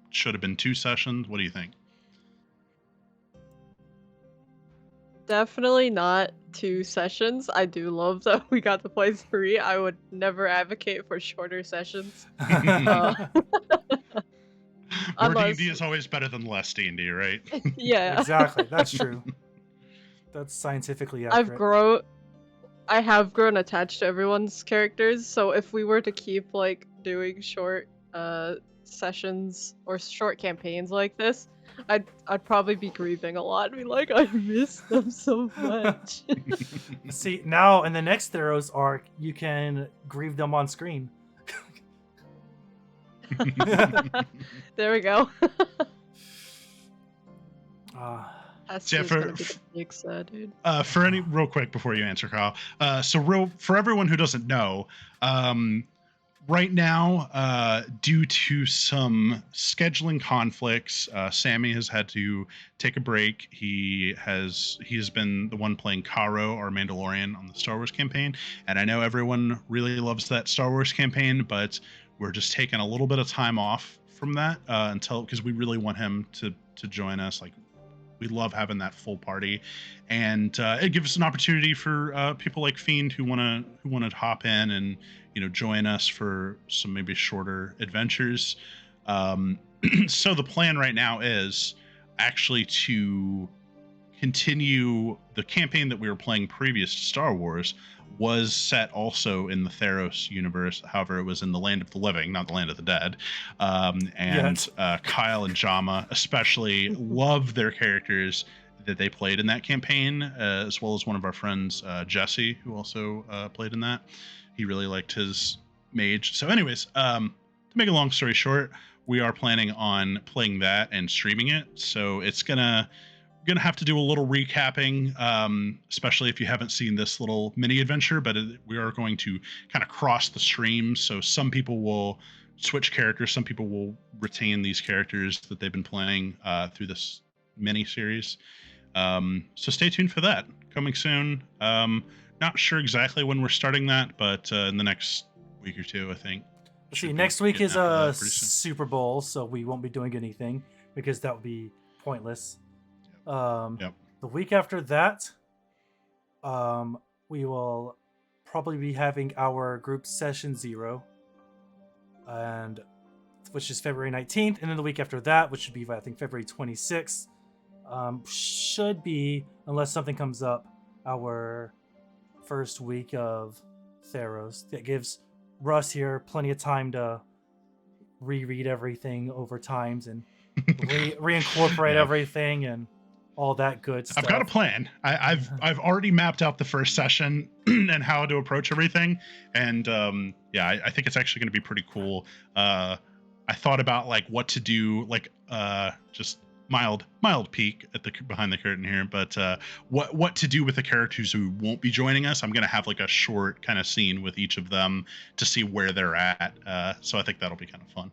should have been 2 sessions? What do you think? Definitely not 2 sessions. I do love that we got to play 3. I would never advocate for shorter sessions. More Unless, D&D is always better than less D&D, right? yeah. exactly, that's true. That's scientifically accurate. I have grown attached to everyone's characters, so if we were to keep like doing short sessions or short campaigns like this, I'd probably be grieving a lot and be like, I miss them so much. See, now in the next Theros arc, you can grieve them on screen. There we go. Yeah, Hester's gonna be the big sad dude. For any real quick before you answer, Kyle. For everyone who doesn't know, right now, due to some scheduling conflicts, Sammy has had to take a break. He has been the one playing Caro, our Mandalorian, on the Star Wars campaign, and I know everyone really loves that Star Wars campaign, but we're just taking a little bit of time off from that because we really want him to join us. Like, we love having that full party, and it gives us an opportunity for people like Fiend who want to hop in and join us for some maybe shorter adventures. So the plan right now is actually to continue the campaign that we were playing previous to Star Wars. Was set also in the Theros universe. However, it was in the land of the living, not the land of the dead. Kyle and Jama especially love their characters that they played in that campaign, as well as one of our friends, Jesse, who also played in that. He really liked his mage. So anyways, to make a long story short, we are planning on playing that and streaming it. So it's gonna have to do a little recapping, especially if you haven't seen this little mini adventure, but we are going to kind of cross the streams. So some people will switch characters, some people will retain these characters that they've been playing through this mini series. So stay tuned for that. Coming soon. Not sure exactly when we're starting that, but in the next week or two, I think. See, next week is a Super Bowl, so we won't be doing anything because that would be pointless. The week after that, we will probably be having our group session 0, and which is February 19th, and then the week after that, which should be I think February 26th, should be, unless something comes up, our first week of Theros. That gives Russ here plenty of time to reread everything over times and reincorporate everything and all that good stuff. I've got a plan. I've already mapped out the first session and how to approach everything, and I think it's actually going to be pretty cool. I thought about like what to do, like just mild peek at the behind the curtain here, but what to do with the characters who won't be joining us. I'm going to have like a short kind of scene with each of them to see where they're at. So I think that'll be kind of fun.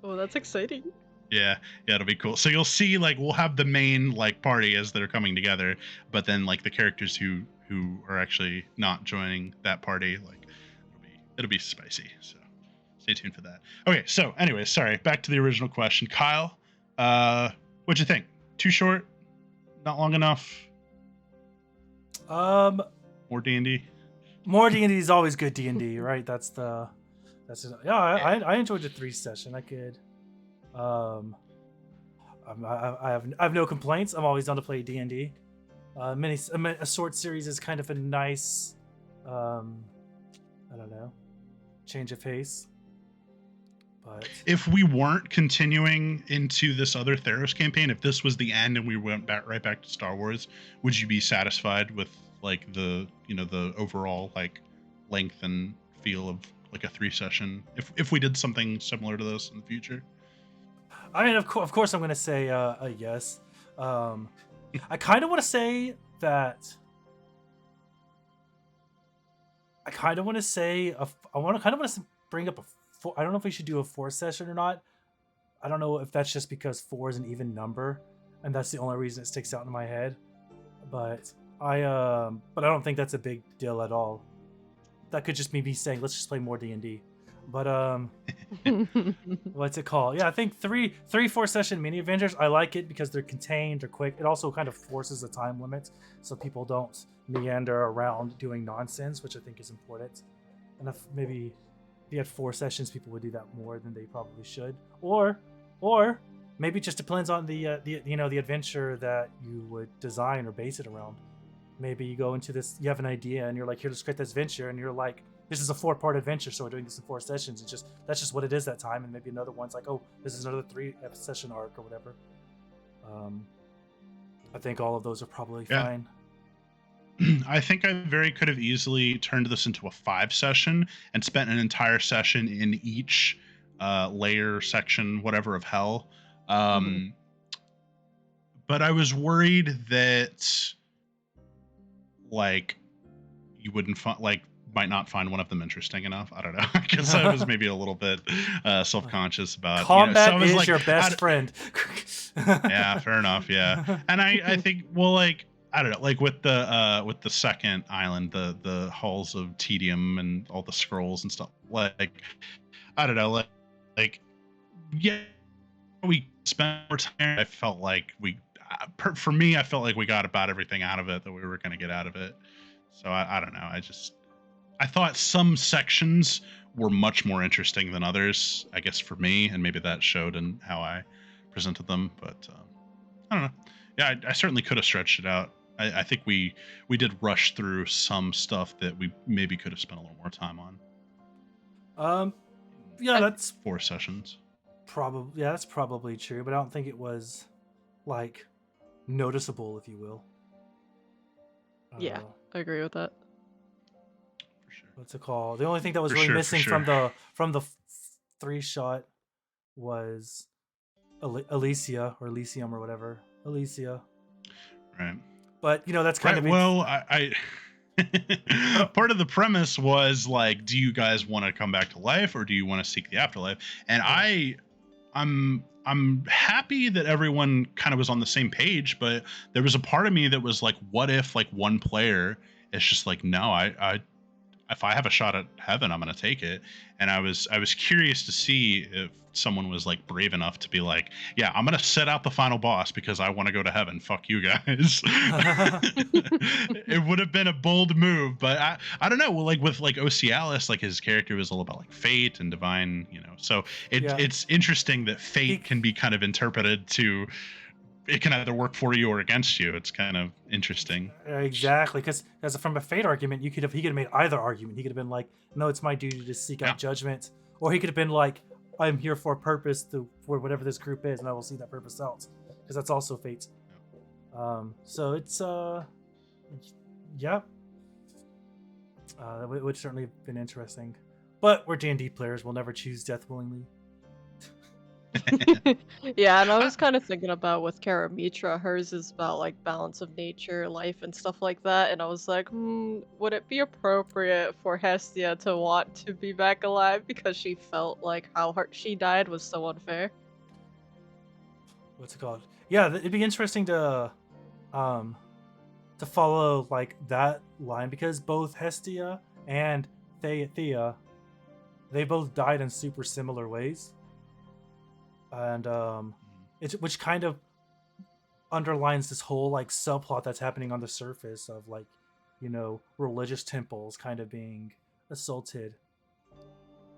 Oh, that's exciting. Yeah, it'll be cool. So you'll see, like, we'll have the main like party as they're coming together, but then like the characters who are actually not joining that party, like it'll be spicy. So stay tuned for that. Okay, so anyway, sorry, back to the original question. Kyle, what'd you think? Too short? Not long enough? More D&D? More D&D is always good D&D, right? I enjoyed the 3 session. I could. I have no complaints. I'm always down to play D&D. A short series is kind of a nice, I don't know, change of pace. But If we weren't continuing into this other Theros campaign, if this was the end and we went right back to Star Wars, would you be satisfied with like the the overall like length and feel of like a 3 session? If we did something similar to this in the future? I mean, of course, I'm gonna say a yes. I kind of want to say that. I kind of want to say I want to kind of want to bring up a. I don't know if we should do a 4 session or not. I don't know if that's just because 4 is an even number, and that's the only reason it sticks out in my head. But but I don't think that's a big deal at all. That could just be me saying let's just play more D&D. But what's it called? Yeah, I think 4 session mini adventures. I like it because they're contained, they're quick. It also kind of forces a time limit so people don't meander around doing nonsense, which I think is important. And if maybe if you had 4 sessions, people would do that more than they probably should. Or maybe it just depends on the adventure that you would design or base it around. Maybe you go into this, you have an idea, and you're like, here, let's create this adventure, and you're like, this is a 4-part adventure, so we're doing this in 4 sessions. It's just that's just what it is that time, and maybe another one's like, oh, this is another 3-session arc or whatever. I think all of those are probably fine. I think I very could have easily turned this into a 5-session and spent an entire session in each layer, section, whatever of hell. But I was worried that like you wouldn't find might not find one of them interesting enough. I don't know, because I was maybe a little bit self-conscious about combat so I was is like, your best friend. Yeah, fair enough. Yeah, and I think like I don't know, like with the second island, the halls of tedium and all the scrolls and stuff. Like I don't know, like yeah, we spent more time. I felt like for me, I felt like we got about everything out of it that we were going to get out of it. So I don't know. I thought some sections were much more interesting than others, I guess, for me, and maybe that showed in how I presented them. But I don't know. Yeah, I certainly could have stretched it out. I think we did rush through some stuff that we maybe could have spent a little more time on. Yeah, that's 4 sessions. that's probably true, but I don't think it was like noticeable, if you will. Yeah, I agree with that. For sure. What's it called? The only thing that was really missing from the 3-shot was Elysia or Elysium or whatever. Elysia. Right. But that's kind of well. I part of the premise was like, do you guys want to come back to life or do you want to seek the afterlife? And I'm happy that everyone kind of was on the same page, but there was a part of me that was like, what if like one player is just like, no, if I have a shot at heaven, I'm going to take it. And I was curious to see if someone was like brave enough to be like, yeah, I'm going to set out the final boss because I want to go to heaven. Fuck you guys. It would have been a bold move, but I don't know. Well, like with like Ocialis, like his character was all about like fate and divine, so it's interesting that fate can be kind of interpreted to, it can either work for you or against you. It's kind of interesting. Exactly, because from a fate argument, he could have made either argument. He could have been like, no, it's my duty to seek out judgment, or he could have been like, I'm here for a purpose for whatever this group is, and I will see that purpose out, because that's also fate. So it's yeah, that would certainly have been interesting, but we're D&D players. We'll never choose death willingly. Yeah, and I was kind of thinking about with Kara Mitra, hers is about like balance of nature, life, and stuff like that. And I was like, would it be appropriate for Hestia to want to be back alive because she felt like how she died was so unfair? What's it called? Yeah, it'd be interesting to follow like that line, because both Hestia and Thea, they both died in super similar ways. And which kind of underlines this whole like subplot that's happening on the surface of like, religious temples kind of being assaulted,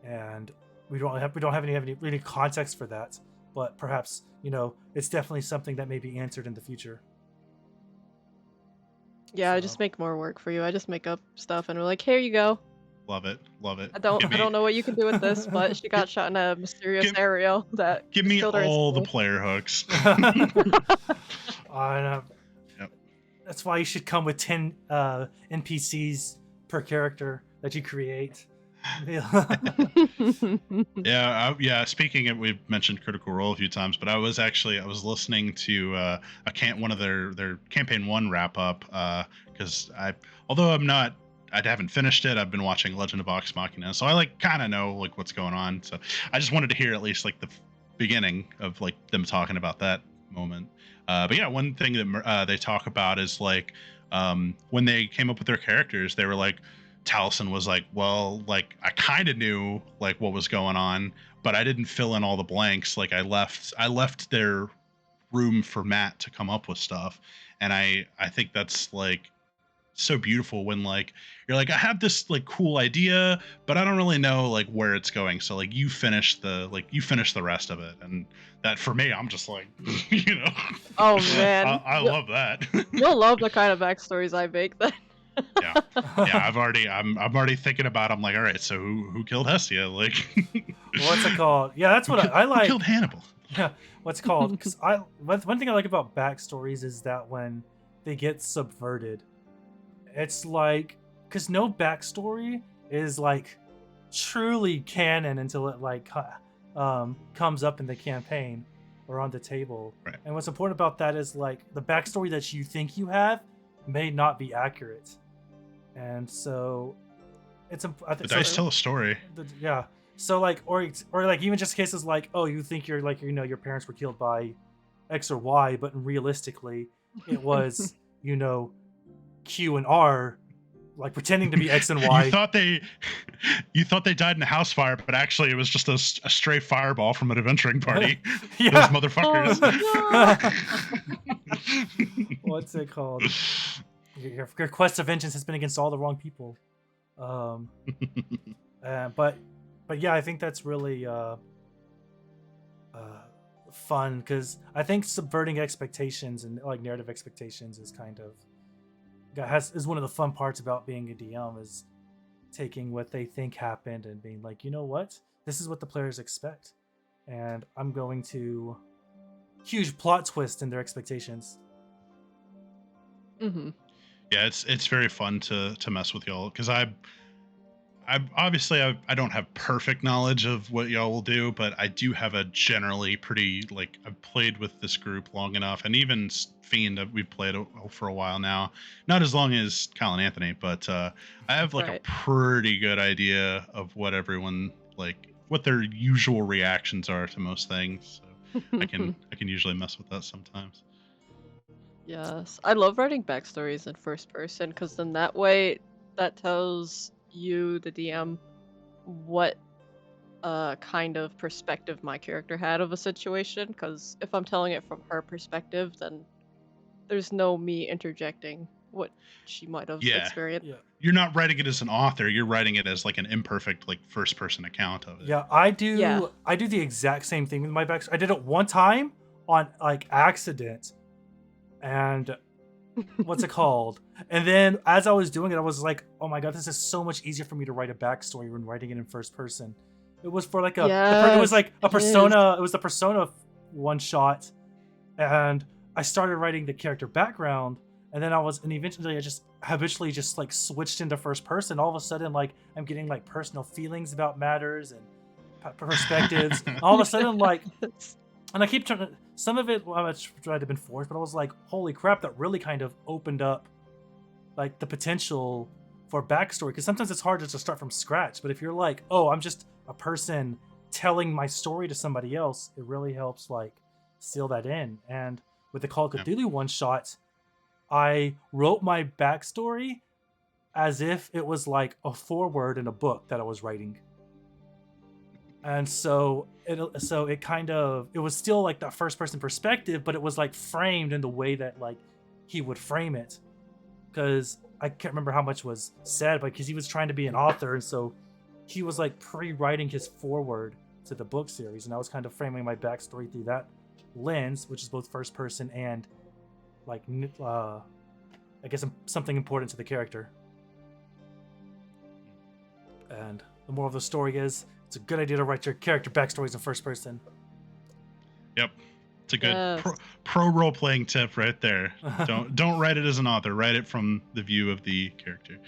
and we don't have any really context for that, but perhaps it's definitely something that may be answered in the future. Yeah, So. I just make more work for you. I just make up stuff and we're like, here you go. Love it. Love it. I don't know what you can do with this, but she got shot in a mysterious area that Give just me killed her all the instantly. player hooks. I Yep. That's why you should come with 10 NPCs per character that you create. Yeah. Speaking of, we've mentioned Critical Role a few times, but I was listening to one of their campaign 1 wrap up because although I haven't finished it. I've been watching Legend of Vox Machina, so I like kind of know like what's going on. So I just wanted to hear at least like the beginning of like them talking about that moment. But yeah, one thing that they talk about is like when they came up with their characters, they were like, Taliesin was like, well, like I kind of knew like what was going on, but I didn't fill in all the blanks. Like I left their room for Matt to come up with stuff, and I think that's like so beautiful when like you're like I have this like cool idea, but I don't really know like where it's going. So like you finish the rest of it, and that for me, I'm just like, you know, Oh man, I love that. you'll love the kind of backstories I make. Then. Yeah. I'm already thinking about. I'm like, all right, so who killed Hestia? Like, What's it called? Yeah, that's what I who like. killed Hannibal? Yeah, what's it called? Because one thing I like about backstories is that when they get subverted, it's like because no backstory is like truly canon until it like comes up in the campaign or on the table. Right. And what's important about that is like the backstory that you think you have may not be accurate, and so it's I The think dice tell a story. yeah. So like or like even just cases like, oh, you think you're like, you know, your parents were killed by X or Y, but realistically it was you know, Q and R, like pretending to be X and Y. you thought they died in a house fire, but actually it was just a stray fireball from an adventuring party. Yeah. Those motherfuckers. What's it called? Your quest of vengeance has been against all the wrong people. But yeah, I think that's really fun because I think subverting expectations and like narrative expectations is kind of is one of the fun parts about being a DM is taking what they think happened and being like, you know what, this is what the players expect, and I'm going to huge plot twist in their expectations. Mm-hmm. Yeah, it's very fun to mess with y'all because I obviously I don't have perfect knowledge of what y'all will do, but I do have a generally pretty like I've played with this group long enough, and even Fiend we've played for a while now, not as long as Kyle and Anthony, but I have like a pretty good idea of what everyone like what their usual reactions are to most things. So I can usually mess with that sometimes. Yes, I love writing backstories in first person because then that way that tells you, the DM, what kind of perspective my character had of a situation. Because if I'm telling it from her perspective, then there's no me interjecting what she might have experienced. Yeah. You're not writing it as an author. You're writing it as like an imperfect, like first person account of it. Yeah, I do. Yeah. I do the exact same thing with my backstory. I did it one time on like accident, and what's it called? And then as I was doing it, I was like, oh my god, this is so much easier for me to write a backstory when writing it in first person. It was for like it was like a persona. It was the persona one shot, and I started writing the character background, and then eventually I just habitually just like switched into first person. All of a sudden, like I'm getting like personal feelings about matters and perspectives. All of a sudden, like, and I keep trying to. Some of it I tried to have been forced, but I was like, holy crap, that really kind of opened up like the potential for backstory. Because sometimes it's hard just to start from scratch. But if you're like, oh, I'm just a person telling my story to somebody else, it really helps like seal that in. And with the Call of Cthulhu one shot, I wrote my backstory as if it was like a foreword in a book that I was writing. And so it was still like that first person perspective, but it was like framed in the way that like he would frame it, because I can't remember how much was said, but because he was trying to be an author, and so he was like pre-writing his foreword to the book series, and I was kind of framing my backstory through that lens, which is both first person and like I guess something important to the character. And the moral of the story is, it's a good idea to write your character backstories in first person. Yep. It's a good Yes. pro role playing tip right there. Don't write it as an author. Write it from the view of the character.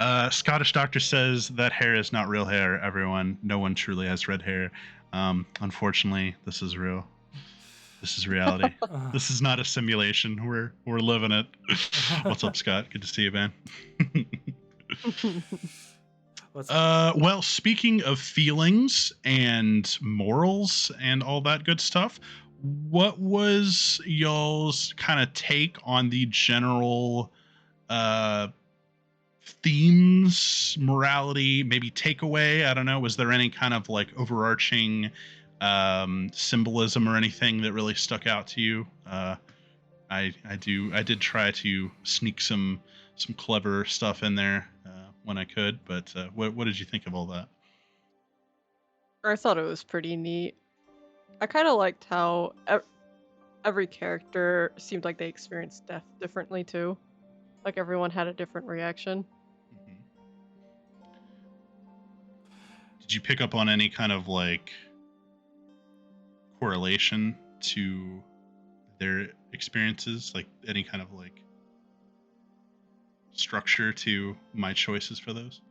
Right. Scottish Doctor says that hair is not real hair. Everyone, no one truly has red hair. Unfortunately, this is real. This is reality. This is not a simulation. We're living it. What's up, Scott? Good to see you, man. Well, speaking of feelings and morals and all that good stuff, what was y'all's kind of take on the general themes, morality, maybe takeaway? I don't know. Was there any kind of like overarching symbolism or anything that really stuck out to you? I did try to sneak some clever stuff in there when I could, but what did you think of all that? I thought it was pretty neat. I kind of liked how every character seemed like they experienced death differently too. Like everyone had a different reaction. Did you pick up on any kind of like correlation to their experiences, like any kind of like structure to my choices for those?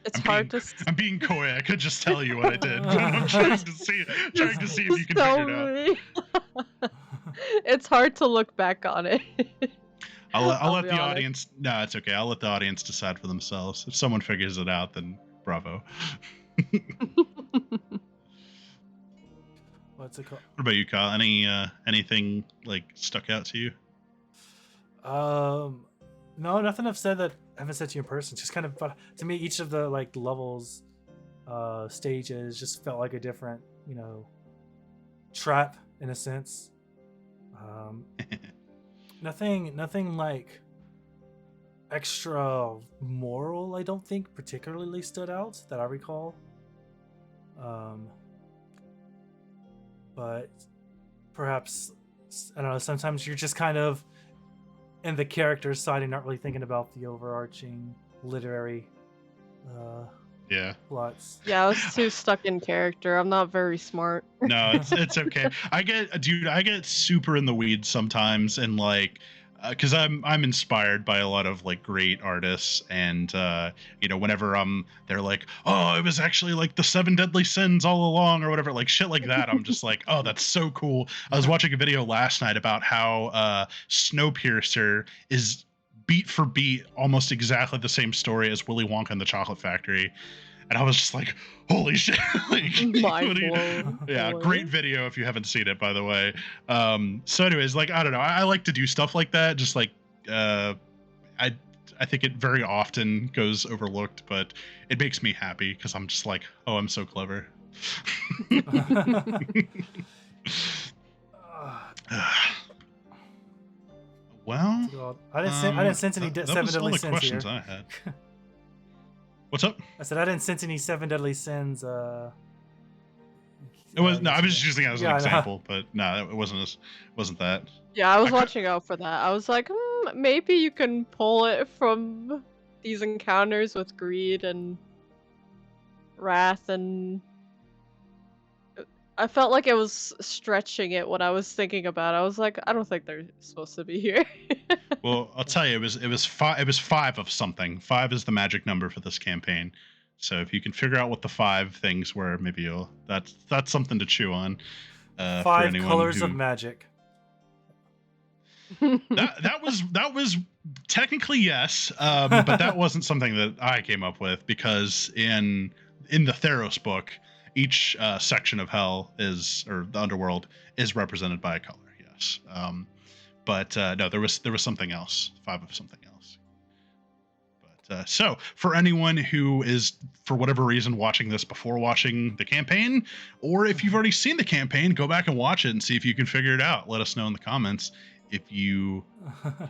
It's hard to. I'm being coy. I could just tell you what I did. I'm trying to see if you can figure it out. It's hard to look back on it. I'll let the audience. No, it's okay. I'll let the audience decide for themselves. If someone figures it out, then bravo. What's it called? What about you, Kyle? Anything like stuck out to you? No, nothing I've said that I haven't said to you in person. Just kind of, to me, each of the like levels, stages just felt like a different, trap in a sense. Nothing like extra moral, I don't think particularly stood out that I recall. But perhaps, I don't know, sometimes you're just kind of in the character's side and not really thinking about the overarching literary plots. Yeah, I was too stuck in character. I'm not very smart. No, it's okay. I get super in the weeds sometimes, and like because I'm inspired by a lot of like great artists, and whenever they're like, oh, it was actually like the 7 deadly sins all along or whatever, like shit like that, I'm just like, oh, that's so cool. I was watching a video last night about how Snowpiercer is beat for beat almost exactly the same story as Willy Wonka and the Chocolate Factory. And I was just like, holy shit. Yeah, great video if you haven't seen it, by the way. So anyways, like, I don't know. I like to do stuff like that. Just like, I think it very often goes overlooked, but it makes me happy because I'm just like, oh, I'm so clever. Well, I didn't sense any seven deadly sins questions here. I had. What's up? I said I didn't sense any 7 deadly sins. It was I was just using it as an example, but no, it wasn't that. Yeah, I was watching out for that. I was like, maybe you can pull it from these encounters with greed and wrath, and I felt like it was stretching it when I was thinking about it. I was like, I don't think they're supposed to be here. Well, I'll tell you, it was 5 of something. 5 is the magic number for this campaign. So if you can figure out what the 5 things were, maybe that's something to chew on. 5 colors of magic. That was technically yes, but that wasn't something that I came up with, because in the Theros book, each section of hell or the underworld is represented by a color. Yes, but no, there was something else. 5 of something else. But so for anyone who is for whatever reason watching this before watching the campaign, or if you've already seen the campaign, go back and watch it and see if you can figure it out. Let us know in the comments if you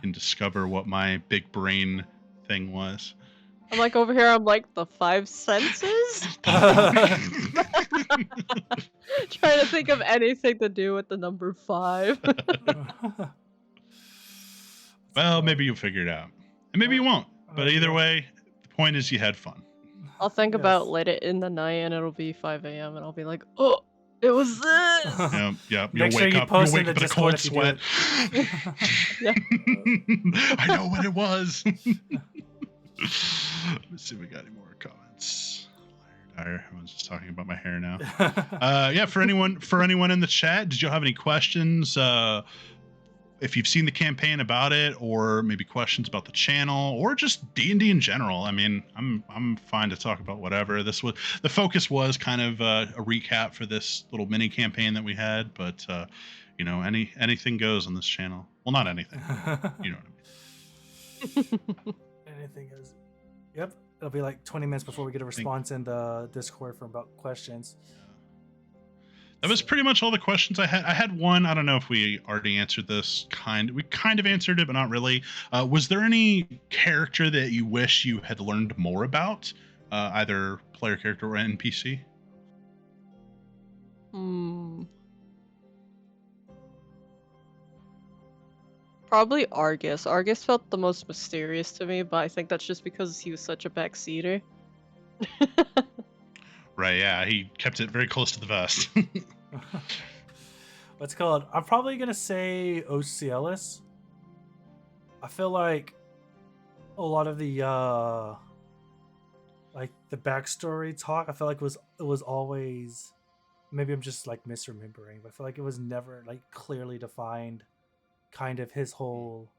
can discover what my big brain thing was. I'm like over here, I'm like, the 5 senses? Trying to think of anything to do with the number 5. Well, maybe you'll figure it out. And maybe you won't. But either way, Point is, you had fun. I'll think about Yes. late in the night and it'll be 5 a.m. and I'll be like, oh, it was this. Yeah. Make You'll sure wake you up. post You'll in wake the up in a Discord cold if you do sweat. Yeah. I know what it was. Let's see if we got any more comments. Everyone's just talking about my hair now. Yeah, for anyone in the chat, did you have any questions? If you've seen the campaign about it, or maybe questions about the channel, or just D&D in general. I mean, I'm fine to talk about whatever. The focus was kind of a recap for this little mini campaign that we had, but anything goes on this channel. Well, not anything, but you know what I mean. Anything is. Yep. It'll be like 20 minutes before we get a response in the Discord from about questions. That was pretty much all the questions I had. I had one. I don't know if we already answered this. We kind of answered it, but not really. Was there any character that you wish you had learned more about, either player character or NPC? Probably Argus. Argus felt the most mysterious to me, but I think that's just because he was such a backseater. Right, yeah. He kept it very close to the vest. What's it called? I'm probably going to say Ocialis. I feel like a lot of the the backstory talk, I feel like it was always, maybe I'm just like misremembering, but I feel like it was never like clearly defined kind of his whole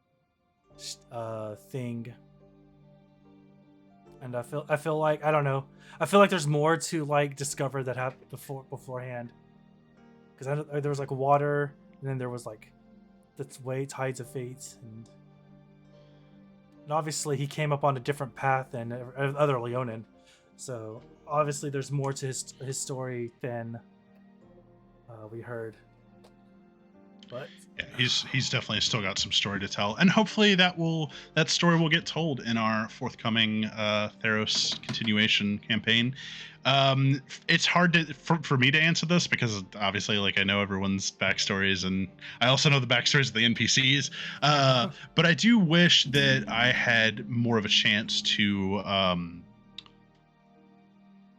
thing. And I feel like, I don't know, I feel like there's more to like discover that happened beforehand, because there was like water, and then there was like the tides of fate, and obviously he came up on a different path than other Leonin, so obviously there's more to his story than we heard. But yeah, he's definitely still got some story to tell, and hopefully that story will get told in our forthcoming Theros continuation campaign. It's hard for me to answer this because obviously, like, I know everyone's backstories, and I also know the backstories of the NPCs. But I do wish that I had more of a chance to.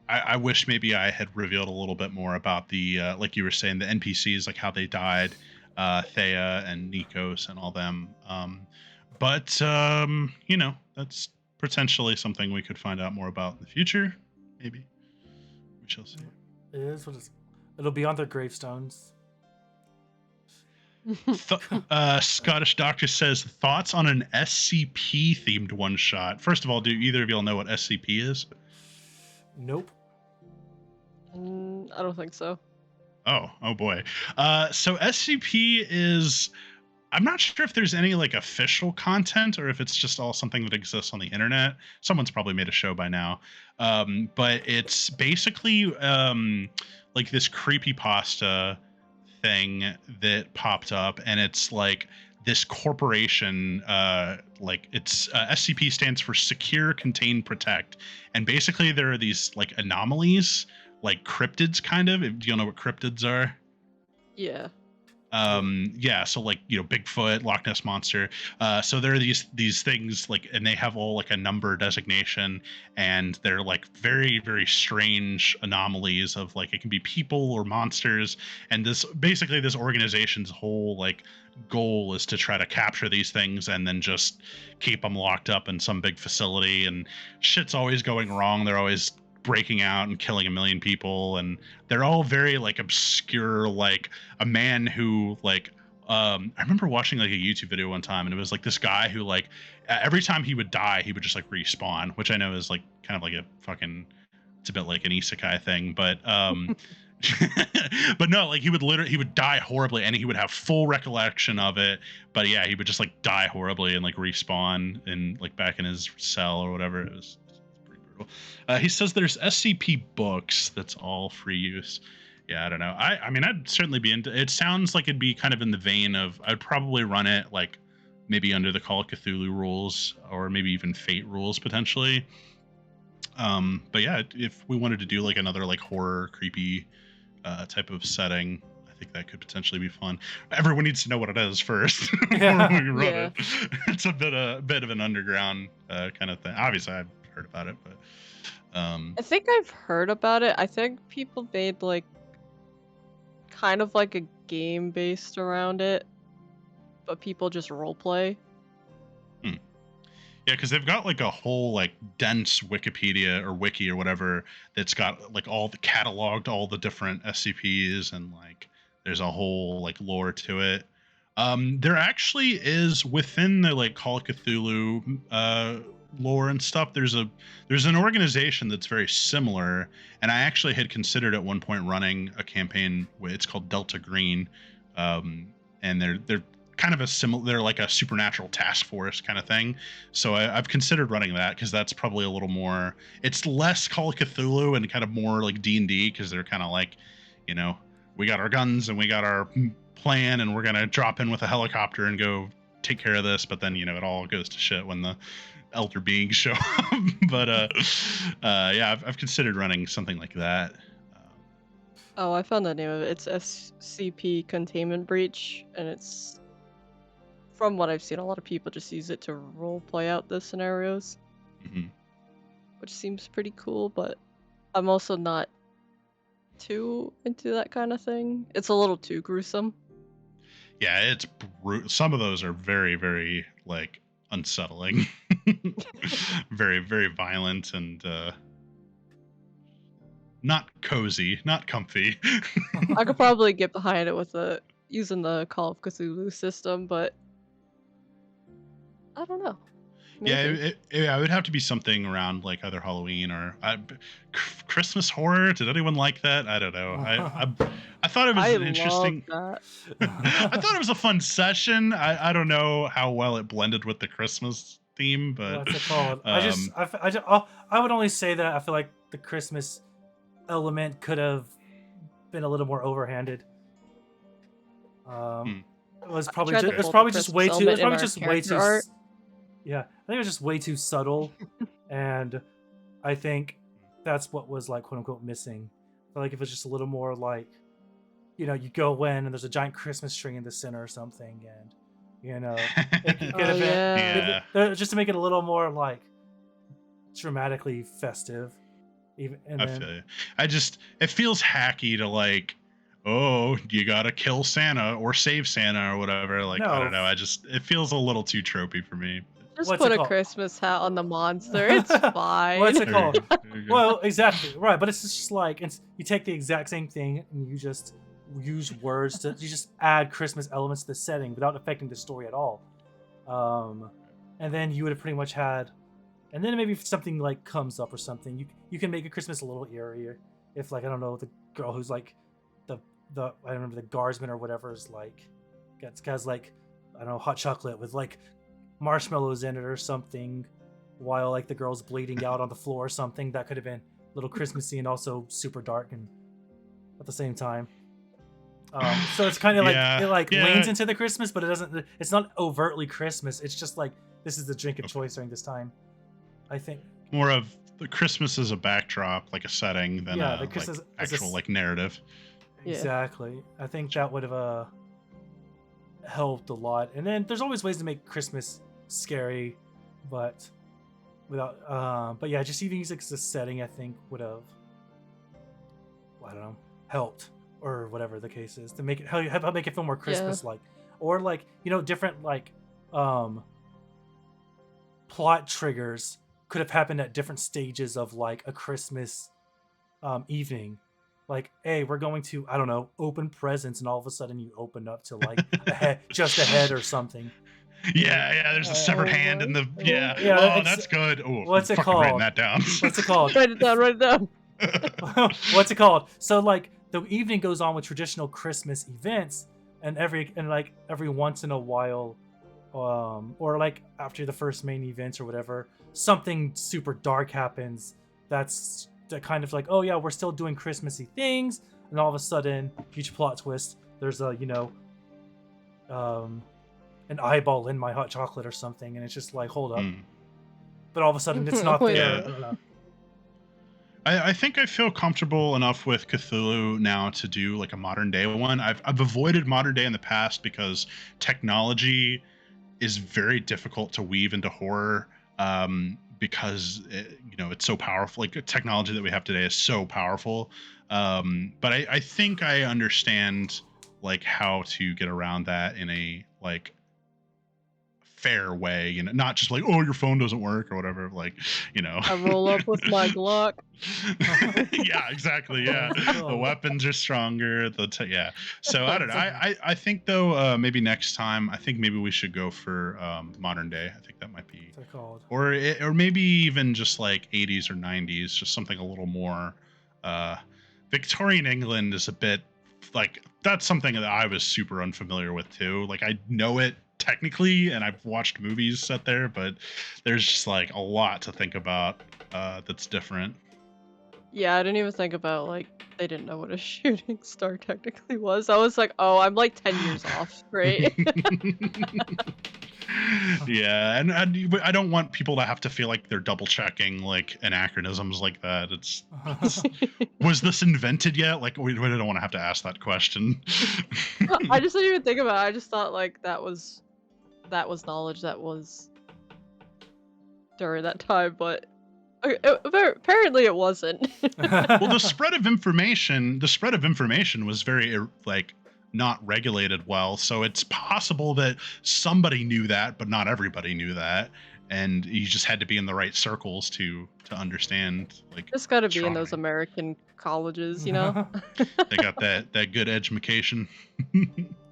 I wish maybe I had revealed a little bit more about the like you were saying, the NPCs, like how they died. Thea and Nikos and all them. But that's potentially something we could find out more about in the future. Maybe. We shall see. It is what it's. It'll be on their gravestones. Scottish Doctor says, thoughts on an SCP themed one shot. First of all, do either of y'all know what SCP is? Nope. I don't think so. Oh boy. So SCP is, I'm not sure if there's any like official content or if it's just all something that exists on the internet. Someone's probably made a show by now. But it's basically like this creepypasta thing that popped up, and it's like this corporation, like it's SCP stands for Secure, Contain, Protect. And basically there are these like anomalies, like cryptids kind of. Do you know what cryptids are? Yeah. Yeah, so like, Bigfoot, Loch Ness monster. So there are these things, like, and they have all like a number designation, and they're like very, very strange anomalies of like, it can be people or monsters. And this organization's whole like goal is to try to capture these things and then just keep them locked up in some big facility, and shit's always going wrong. They're always breaking out and killing a million people, and they're all very like obscure. Like a man who like I remember watching like a YouTube video one time, and it was like this guy who like every time he would die he would just like respawn, which I know is like kind of like a fucking, it's a bit like an isekai thing, but but no, like he would die horribly and he would have full recollection of it, but yeah, he would just like die horribly and like respawn and like back in his cell or whatever. It was He says there's SCP books that's all free use. Yeah, I don't know. I mean, I'd certainly be into it. Sounds like it'd be kind of in the vein of, I'd probably run it like maybe under the Call of Cthulhu rules, or maybe even Fate rules potentially. But yeah, if we wanted to do like another like horror, creepy type of setting, I think that could potentially be fun. Everyone needs to know what it is first before we run it. It's a bit of an underground kind of thing. Obviously, I've heard about it, but I think I've heard about it. I think people made like kind of like a game based around it, but people just roleplay. hmm. Yeah, because they've got like a whole like dense Wikipedia or wiki or whatever that's got like all the cataloged all the different SCPs, and like there's a whole like lore to it. There actually is within the like Call of Cthulhu lore and stuff. There's an organization that's very similar, and I actually had considered at one point running a campaign. It's called Delta Green, and they're kind of a similar. They're like a supernatural task force kind of thing. So I've considered running that because that's probably a little more. It's less Call of Cthulhu and kind of more like D&D, because they're kind of like, you know, we got our guns and we got our plan and we're gonna drop in with a helicopter and go take care of this. But then, you know, it all goes to shit when the elder beings show up. But yeah, I've considered running something like that. Oh, I found the name of it. It's SCP Containment Breach, and it's, from what I've seen, a lot of people just use it to role play out the scenarios, which seems pretty cool, but I'm also not too into that kind of thing. It's a little too gruesome. Yeah, it's some of those are very, very like unsettling. Very, very violent and not cozy, not comfy. I could probably get behind it with using the Call of Cthulhu system, but I don't know. Maybe. Yeah, it would have to be something around like either Halloween or Christmas horror. Did anyone like that? I don't know. I thought it was an interesting. That. I thought it was a fun session. I don't know how well it blended with the Christmas theme, but What's it called? I would only say that I feel like the Christmas element could have been a little more overhanded. It was probably just way too. It was probably just way too. Art. Yeah, I think it was just way too subtle, and I think that's what was like quote unquote missing. I feel like if it was just a little more like, you know, you go in and there's a giant Christmas tree in the center or something, and you know, it could have been just to make it a little more like dramatically festive. Even and I feel you. It feels hacky to like, oh, you gotta kill Santa or save Santa or whatever. Like, I don't know. It feels a little too tropey for me. Just put a Christmas hat on the monster. It's fine. What's it called? Well, exactly. Right. But it's just like, you take the exact same thing and you just use words you just add Christmas elements to the setting without affecting the story at all. And then you would have pretty much had, and then maybe if something like comes up or something, you can make a Christmas a little eerier. If like, I don't know, the girl who's like the I remember the guardsman or whatever is like, gets like, I don't know, hot chocolate with like marshmallows in it or something, while like the girl's bleeding out on the floor or something. That could have been a little Christmassy and also super dark and at the same time. So it's kind of like it leans into the Christmas, but it doesn't. It's not overtly Christmas. It's just like, this is the drink of choice during this time. I think more of the Christmas as a backdrop, like a setting, than the Christmas like actual like narrative. Exactly. I think that would have helped a lot. And then there's always ways to make Christmas scary, but without but yeah, just even using the setting, I think would have, I don't know, helped, or whatever the case is, to make it help make it feel more Christmas like, or like, you know, different like plot triggers could have happened at different stages of like a Christmas evening. Like, hey, we're going to, I don't know, open presents, and all of a sudden you open up to like just a head or something. Yeah, there's a severed hand in the that's good. Oh, what's it called? Writing that down. What's it called? Write it down. What's it called? So like the evening goes on with traditional Christmas events, and every once in a while, or like after the first main events or whatever, something super dark happens. That's kind of like, oh yeah, we're still doing Christmassy things, and all of a sudden, huge plot twist. There's a an eyeball in my hot chocolate or something, and it's just like, hold up. But all of a sudden, it's not there. Yeah. I don't know. I think I feel comfortable enough with Cthulhu now to do like a modern day one. I've avoided modern day in the past because technology is very difficult to weave into horror. because it's so powerful. Like technology that we have today is so powerful. But I think I understand like how to get around that in a like fair way, not just like, oh, your phone doesn't work or whatever, like, I roll up with my Glock. yeah, exactly. Yeah, the weapons are stronger. Yeah. So I don't know. I think though, maybe next time, I think maybe we should go for modern day. I think that might be, called? or maybe even just like 80s or 90s, just something a little more. Victorian England is a bit like, that's something that I was super unfamiliar with too. Like I know it technically, and I've watched movies set there, but there's just like a lot to think about that's different. Yeah, I didn't even think about like they didn't know what a shooting star technically was. I was like, oh, I'm like 10 years off, right? Yeah, and I don't want people to have to feel like they're double checking like anachronisms like that. It's was this invented yet? Like we don't want to have to ask that question. I just didn't even think about it. I just thought like that was knowledge that was during that time, but apparently it wasn't. Well, the spread of information was very like not regulated well, so it's possible that somebody knew that, but not everybody knew that, and you just had to be in the right circles to understand. Like, Just gotta be in those American colleges, you know. They got that good education.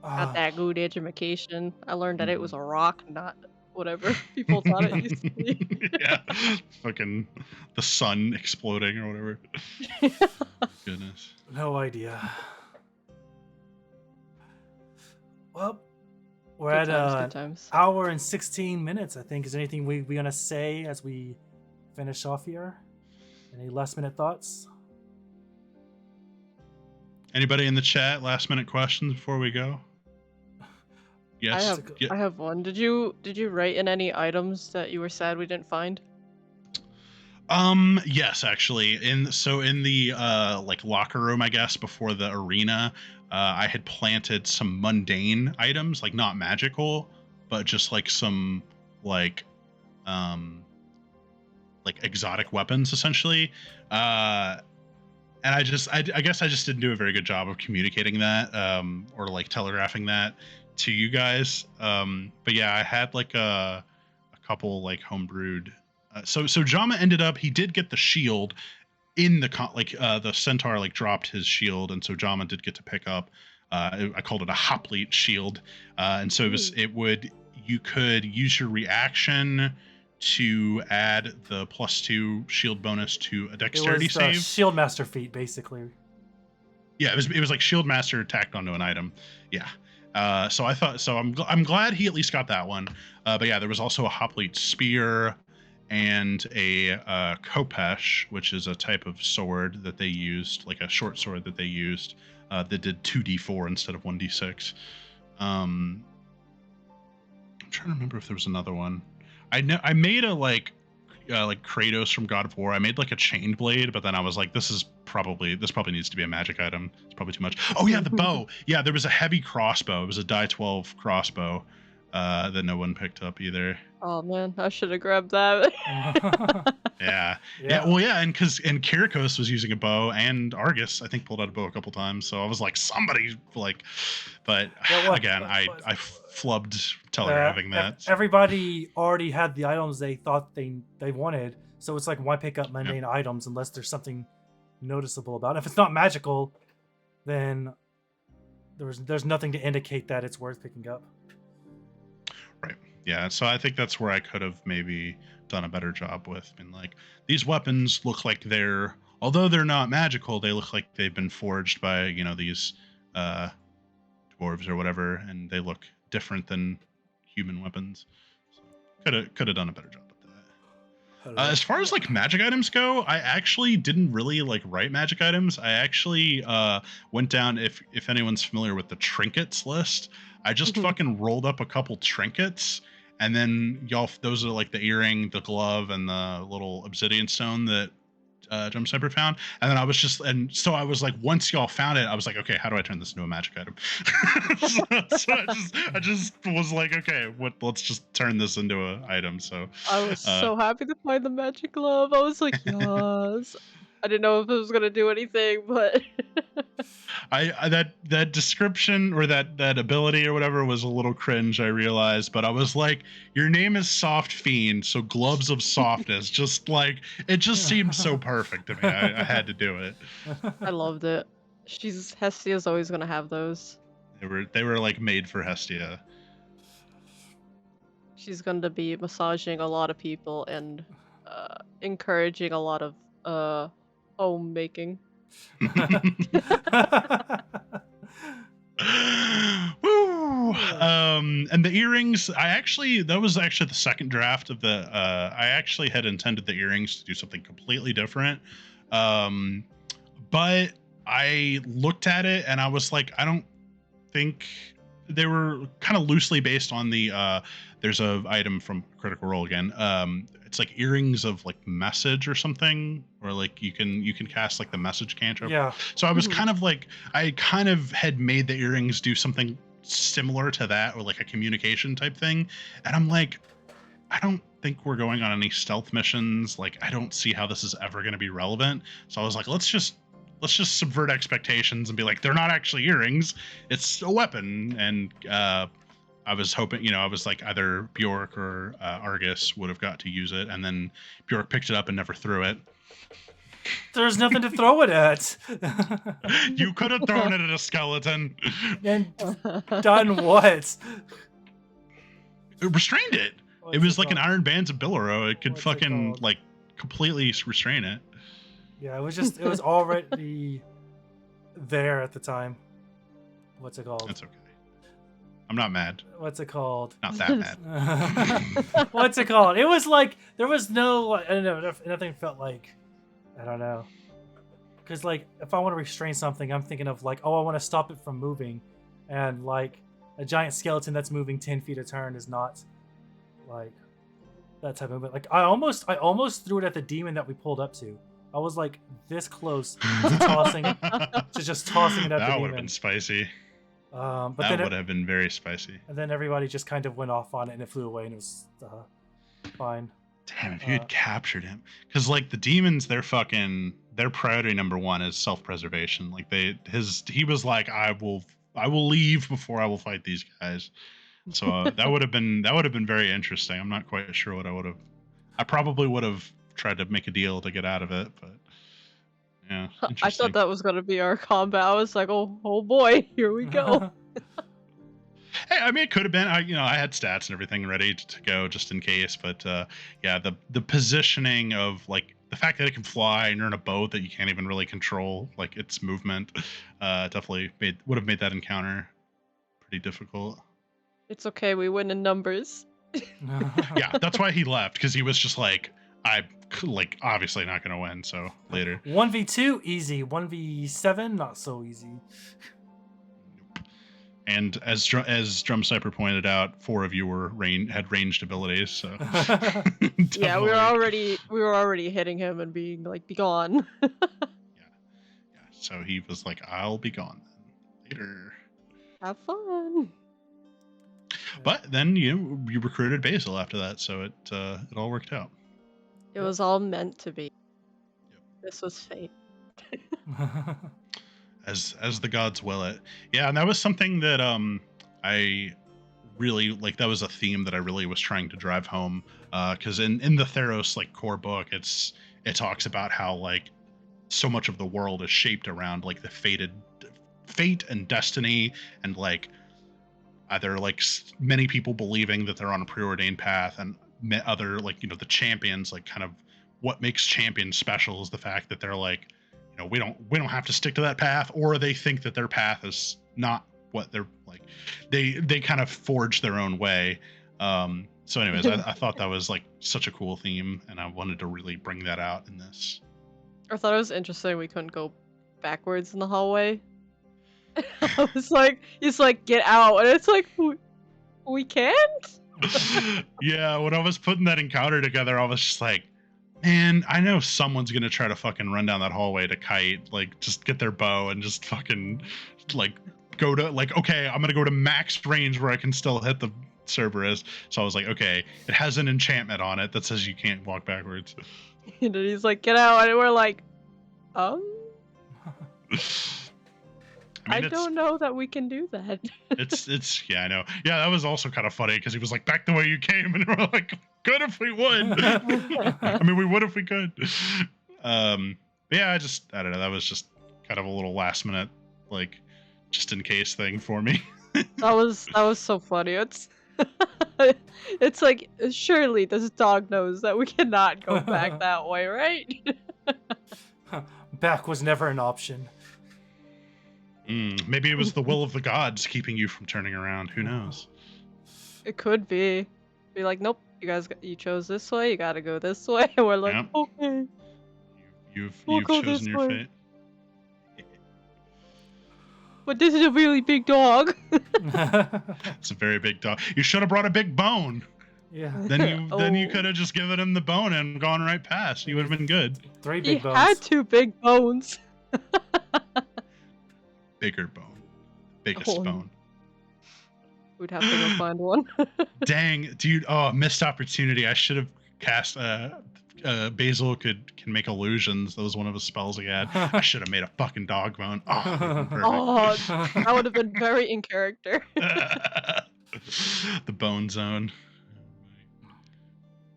Got that good education. I learned that it was a rock, not whatever people thought it used to be. Yeah, fucking the sun exploding or whatever. Goodness. No idea. Well, we're Good at times. hour and 16 minutes, I think. Is there anything we gonna say as we finish off here? Any last minute thoughts? Anybody in the chat? Last minute questions before we go? Yes. I have one. Did you write in any items that you were sad we didn't find? Yes, actually. In the like locker room, I guess, before the arena, I had planted some mundane items, like not magical, but just like some like exotic weapons essentially. And I guess I just didn't do a very good job of communicating that, or like telegraphing that to you guys. But yeah, I had like a couple like homebrewed. So Jama ended up, he did get the shield in the the centaur like dropped his shield, and so Jama did get to pick up. I called it a hoplite shield, and so you could use your reaction to add the +2 shield bonus to a dexterity save. Shield master feat, basically. Yeah, it was like shield master tacked onto an item. Yeah. So I thought, so I'm glad he at least got that one. But yeah, there was also a hoplite spear and a kopesh, which is a type of sword that they used, like a short sword that they used, that did 2d4 instead of 1d6. I'm trying to remember if there was another one. I made a like Kratos from God of War. I made like a chained blade, but then I was like, this probably needs to be a magic item. It's probably too much. Oh yeah, the bow. Yeah, there was a heavy crossbow. It was a die 12 crossbow that no one picked up either. Oh man, I should have grabbed that. Yeah. Well, yeah, and Kirikos was using a bow, and Argus I think pulled out a bow a couple times. So I was like, somebody like, but again, I flubbed telegraphing that. Everybody already had the items they thought they wanted, so it's like, why pick up mundane items unless there's something noticeable about it? If it's not magical, then there's nothing to indicate that it's worth picking up. Right. Yeah, so I think that's where I could have maybe done a better job with. I mean, like, these weapons look like although they're not magical, they look like they've been forged by, these dwarves or whatever, and they look different than human weapons. So could have done a better job with that. As far as like magic items go, I actually didn't really like write magic items. I actually went down, if anyone's familiar with the trinkets list, I just fucking rolled up a couple trinkets, and then those are like the earring, the glove, and the little obsidian stone that Drum Sniper found, and then I was just, and so I was like, once y'all found it, I was like, okay, how do I turn this into a magic item? so I just was like, okay, let's just turn this into an item. So I was uh, so happy to find the magic glove. I was like, yes. I didn't know if it was gonna do anything, but I that description or that ability or whatever was a little cringe, I realized, but I was like, your name is Softfiend, so gloves of softness. Just like it just seemed so perfect to me. I had to do it. I loved it. Hestia's always gonna have those. They were like made for Hestia. She's going to be massaging a lot of people and encouraging a lot of homemaking. Woo! And the earrings, that was actually the second draft of the I actually had intended the earrings to do something completely different. But I looked at it and I was like, I don't think they were kind of loosely based on the there's a item from Critical Role again. It's like earrings of like message or something, or like you can cast like the message cantrip. Yeah. So I was kind of like, I kind of had made the earrings do something similar to that, or like a communication type thing, and I'm like, I don't think we're going on any stealth missions. Like, I don't see how this is ever going to be relevant. So I was like, let's just subvert expectations and be like, they're not actually earrings, it's a weapon. And I was hoping, I was like, either Bjork or Argus would have got to use it, and then Bjork picked it up and never threw it. There's nothing to throw it at. You could have thrown it at a skeleton. And done what? It restrained it. It was like an Iron Bands of Bilero. It could fucking like completely restrain it. Yeah, it was already there at the time. What's it called? That's okay. I'm not mad. What's it called? Not that mad. What's it called? It was like there was no, I don't know, nothing felt like, I don't know. Because like if I want to restrain something, I'm thinking of like, oh, I want to stop it from moving, and like a giant skeleton that's moving 10 feet a turn is not like that type of movement. Like I almost threw it at the demon that we pulled up to. I was like this close to just tossing it at the demon. That would have been spicy. But that would have been very spicy. And then everybody just kind of went off on it, and it flew away, and it was fine. Damn, if you had captured him, because like the demons, their priority number one is self-preservation. Like he was like, I will leave before I will fight these guys. So that would have been very interesting. I'm not quite sure what I probably would have tried to make a deal to get out of it, but yeah. I thought that was gonna be our combat. I was like, oh boy, here we go. Hey, I mean, it could have been. I had stats and everything ready to go just in case, but yeah, the positioning of like the fact that it can fly and you're in a boat that you can't even really control like its movement, definitely would have made that encounter pretty difficult. It's okay, we win in numbers. Yeah, that's why he left, because he was just like, I'm like obviously not gonna win. So later, 1v2 easy, 1v7 not so easy. And as Drum Sniper pointed out, 4 of you had ranged abilities. So yeah, we were already hitting him and being like, "Be gone." Yeah. So he was like, "I'll be gone then. Later. Have fun." But then you recruited Basil after that, so it all worked out. It was all meant to be. Yep. This was fate. As the gods will it. Yeah, and that was something that I really like. That was a theme that I really was trying to drive home, because in the Theros like core book, it talks about how like so much of the world is shaped around like the fate and destiny, and like either like many people believing that they're on a preordained path, and other like the champions, like kind of what makes champions special is the fact that they're like, we don't have to stick to that path, or they think that their path is not what they're like. They kind of forge their own way. So anyways, I thought that was like such a cool theme, and I wanted to really bring that out in this. I thought it was interesting we couldn't go backwards in the hallway. I was like, he's like, get out, and it's like, we can't. Yeah, when I was putting that encounter together, I was just like, And I know someone's gonna try to fucking run down that hallway to kite, like just get their bow and just fucking like go to like, okay, I'm gonna go to max range where I can still hit the Cerberus. So I was like, okay, it has an enchantment on it that says you can't walk backwards. And then he's like, get out, and we're like, I I mean, don't know that we can do that. it's yeah, I know. Yeah, that was also kind of funny because he was like, back the way you came, and we're like, good if we would. I mean, we would if we could. But yeah, I don't know. That was just kind of a little last minute, like, just in case thing for me. That was so funny. It's it's like, surely this dog knows that we cannot go back that way, right? Back was never an option. Maybe it was the will of the gods keeping you from turning around. Who knows? It could be. Be like, nope, you chose this way. You gotta go this way. And we're like, Yep. okay. We'll You've go chosen this your way. fate. But this is a really big dog. It's a very big dog. You should have brought a big bone. Yeah. Then you could have just given him the bone and gone right past. You would have been good. 3 He big bones. had 2 big bones. Bigger bone. Biggest Oh. bone. We'd have to go find one. Dang, dude. Oh, missed opportunity. I should have cast Basil can make illusions. That was one of his spells he had. I should have made a fucking dog bone. Oh, that would've been Oh, that would have been very in character. perfect. The bone zone.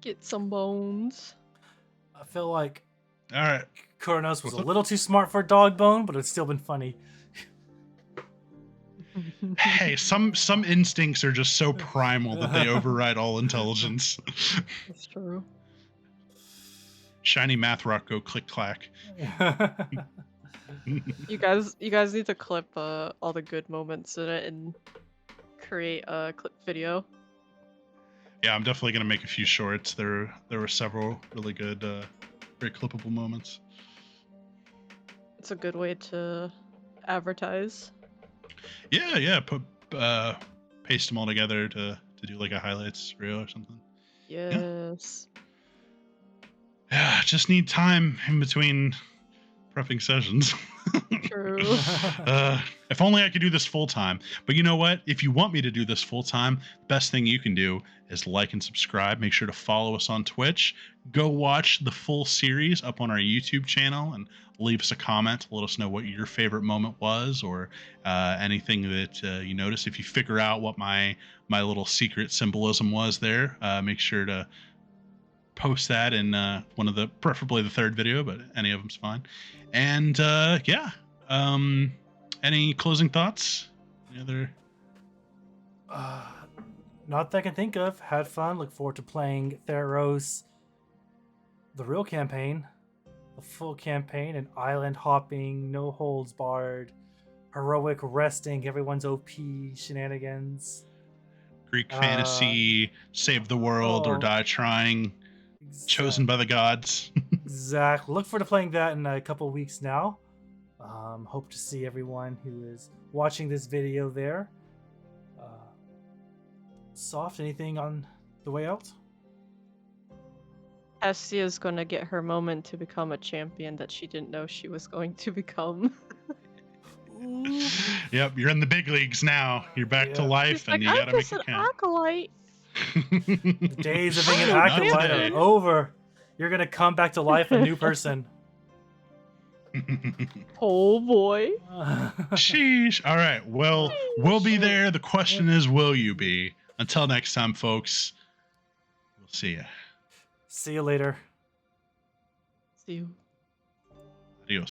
Get some bones. I feel like All right. Kronos was What's a up? little too smart for a dog bone, but it's still been funny. Hey, some instincts are just so primal that they override all intelligence. That's true. Shiny math rock, go click clack. You guys need to clip all the good moments in it and create a clip video. Yeah, I'm definitely gonna make a few shorts. There were several really good, very clippable moments. It's a good way to advertise. Yeah. Paste them all together to do like a highlights reel or something. Yes. Yeah, just need time in between prepping sessions. True. If only I could do this full time. But you know what? If you want me to do this full time, the best thing you can do is like and subscribe. Make sure to follow us on Twitch. Go watch the full series up on our YouTube channel and leave us a comment. Let us know what your favorite moment was, or anything that you noticed. If you figure out what my little secret symbolism was there, make sure to post that in one of the, preferably the third video, but any of them's fine. And yeah, any closing thoughts? Any other? Not that I can think of. Had fun. Look forward to playing Theros, the real campaign, the full campaign, and island hopping, no holds barred, heroic resting, everyone's OP shenanigans. Greek fantasy, save the world or die trying, chosen by the gods. Exactly. Look forward to playing that in a couple weeks now. Hope to see everyone who is watching this video there. Soft, anything on the way out? Estia's gonna get her moment to become a champion that she didn't know she was going to become. Yep, you're in the big leagues now. You're back to Yeah. life, and you gotta make it an count. acolyte. The days of being an Not acolyte today. are over. You're gonna come back to life a new person. Oh boy. Sheesh. All right. Well, we'll be there. The question is, will you be? Until next time, folks. We'll see ya. See you later. See you.